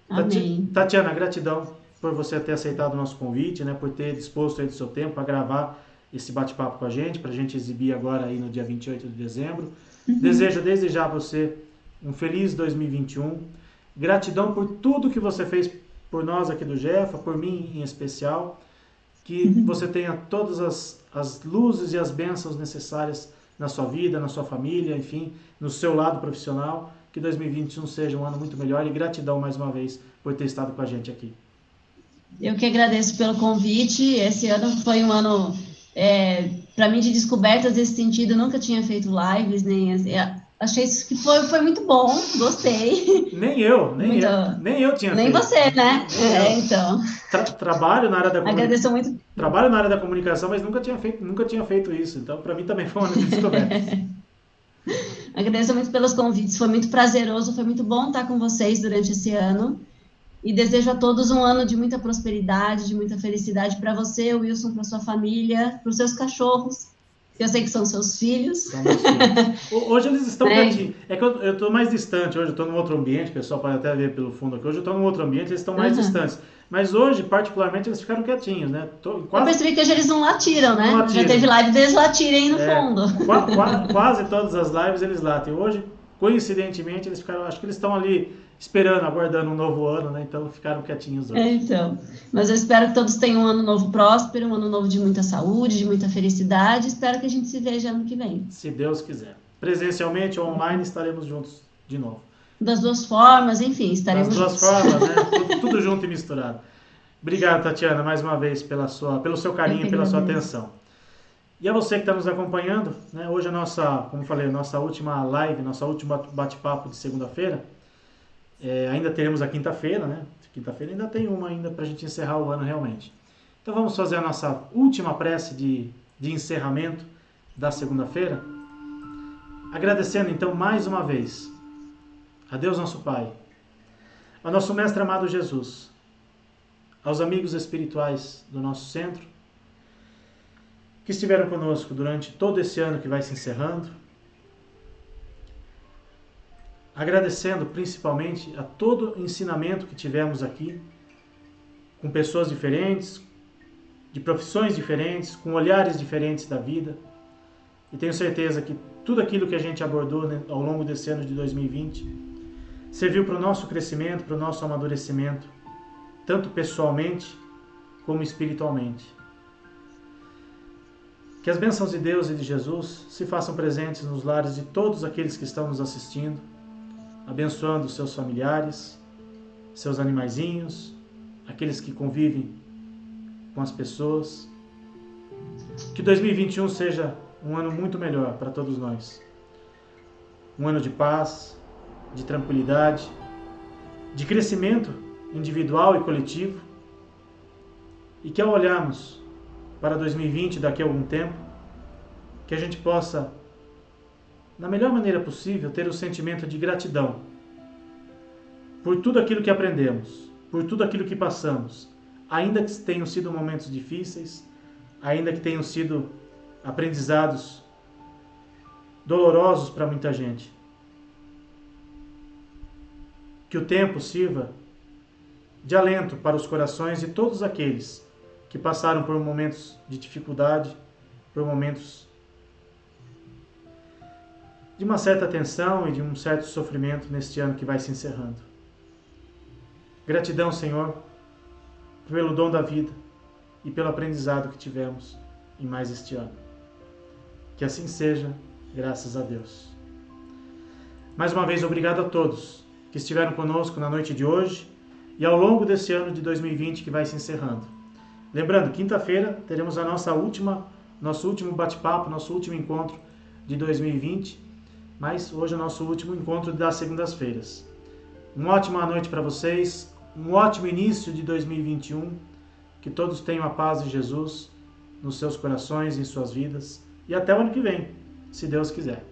Amém. Tatiana, gratidão por você ter aceitado o nosso convite, né, por ter disposto aí do seu tempo para gravar esse bate-papo com a gente, para a gente exibir agora aí no dia 28 de dezembro. Desejo desde já a você um feliz 2021. Gratidão por tudo que você fez por nós aqui do Jefa, por mim em especial. Que você tenha todas as luzes e as bênçãos necessárias na sua vida, na sua família, enfim, no seu lado profissional. Que 2021 seja um ano muito melhor e gratidão mais uma vez por ter estado com a gente aqui. Eu que agradeço pelo convite. Esse ano foi um ano, para mim, de descobertas nesse sentido. Eu nunca tinha feito lives, nem achei que foi muito bom, gostei. Nem eu tinha nem feito. Nem você, né? Então. Trabalho na área da Agradeço muito. Trabalho na área da comunicação, mas nunca tinha feito isso. Então, para mim também foi um ano de descobertas. Agradeço muito pelos convites, foi muito prazeroso, foi muito bom estar com vocês durante esse ano. E desejo a todos um ano de muita prosperidade, de muita felicidade para você, Wilson, para sua família, para os seus cachorros, que eu sei que são seus filhos. São meus filhos. Hoje eles estão quietinhos. É que eu estou mais distante, hoje eu estou num outro ambiente, o pessoal pode até ver pelo fundo aqui, hoje eu estou num outro ambiente, eles estão mais distantes. Mas hoje, particularmente, eles ficaram quietinhos, né? Eu percebi que hoje eles não latiram, né? Não já teve live deles latirem no fundo. Quase todas as lives eles latem. Hoje, coincidentemente, eles ficaram, acho que eles estão ali esperando, aguardando um novo ano, né? Então ficaram quietinhos hoje. Então, mas eu espero que todos tenham um ano novo próspero, um ano novo de muita saúde, de muita felicidade. Espero que a gente se veja ano que vem. Se Deus quiser. Presencialmente ou online estaremos juntos de novo. Das duas formas, enfim, estaremos juntos. Das duas formas, né? Tudo junto e misturado. Obrigado, Tatiana, mais uma vez pelo seu carinho, pela sua atenção. E a você que está nos acompanhando, né? Hoje a nossa, como falei, a nossa última live, nossa última bate-papo de segunda-feira. Ainda teremos a quinta-feira, né? Quinta-feira ainda tem uma ainda para a gente encerrar o ano realmente. Então vamos fazer a nossa última prece de encerramento da segunda-feira. Agradecendo então mais uma vez a Deus nosso Pai, ao nosso Mestre amado Jesus, aos amigos espirituais do nosso centro, que estiveram conosco durante todo esse ano que vai se encerrando, agradecendo principalmente a todo o ensinamento que tivemos aqui, com pessoas diferentes, de profissões diferentes, com olhares diferentes da vida, e tenho certeza que tudo aquilo que a gente abordou, né, ao longo desse ano de 2020, serviu para o nosso crescimento, para o nosso amadurecimento, tanto pessoalmente como espiritualmente. Que as bênçãos de Deus e de Jesus se façam presentes nos lares de todos aqueles que estão nos assistindo, abençoando seus familiares, seus animaizinhos, aqueles que convivem com as pessoas. Que 2021 seja um ano muito melhor para todos nós. Um ano de paz, de tranquilidade, de crescimento individual e coletivo, e que ao olharmos para 2020 daqui a algum tempo, que a gente possa, na melhor maneira possível, ter o sentimento de gratidão por tudo aquilo que aprendemos, por tudo aquilo que passamos, ainda que tenham sido momentos difíceis, ainda que tenham sido aprendizados dolorosos para muita gente. Que o tempo sirva de alento para os corações de todos aqueles que passaram por momentos de dificuldade, por momentos de uma certa tensão e de um certo sofrimento neste ano que vai se encerrando. Gratidão, Senhor, pelo dom da vida e pelo aprendizado que tivemos em mais este ano. Que assim seja, graças a Deus. Mais uma vez, obrigado a todos que estiveram conosco na noite de hoje e ao longo desse ano de 2020 que vai se encerrando. Lembrando, quinta-feira teremos nosso último bate-papo, nosso último encontro de 2020, mas hoje é o nosso último encontro das segundas-feiras. Uma ótima noite para vocês, um ótimo início de 2021, que todos tenham a paz de Jesus nos seus corações e em suas vidas, e até o ano que vem, se Deus quiser.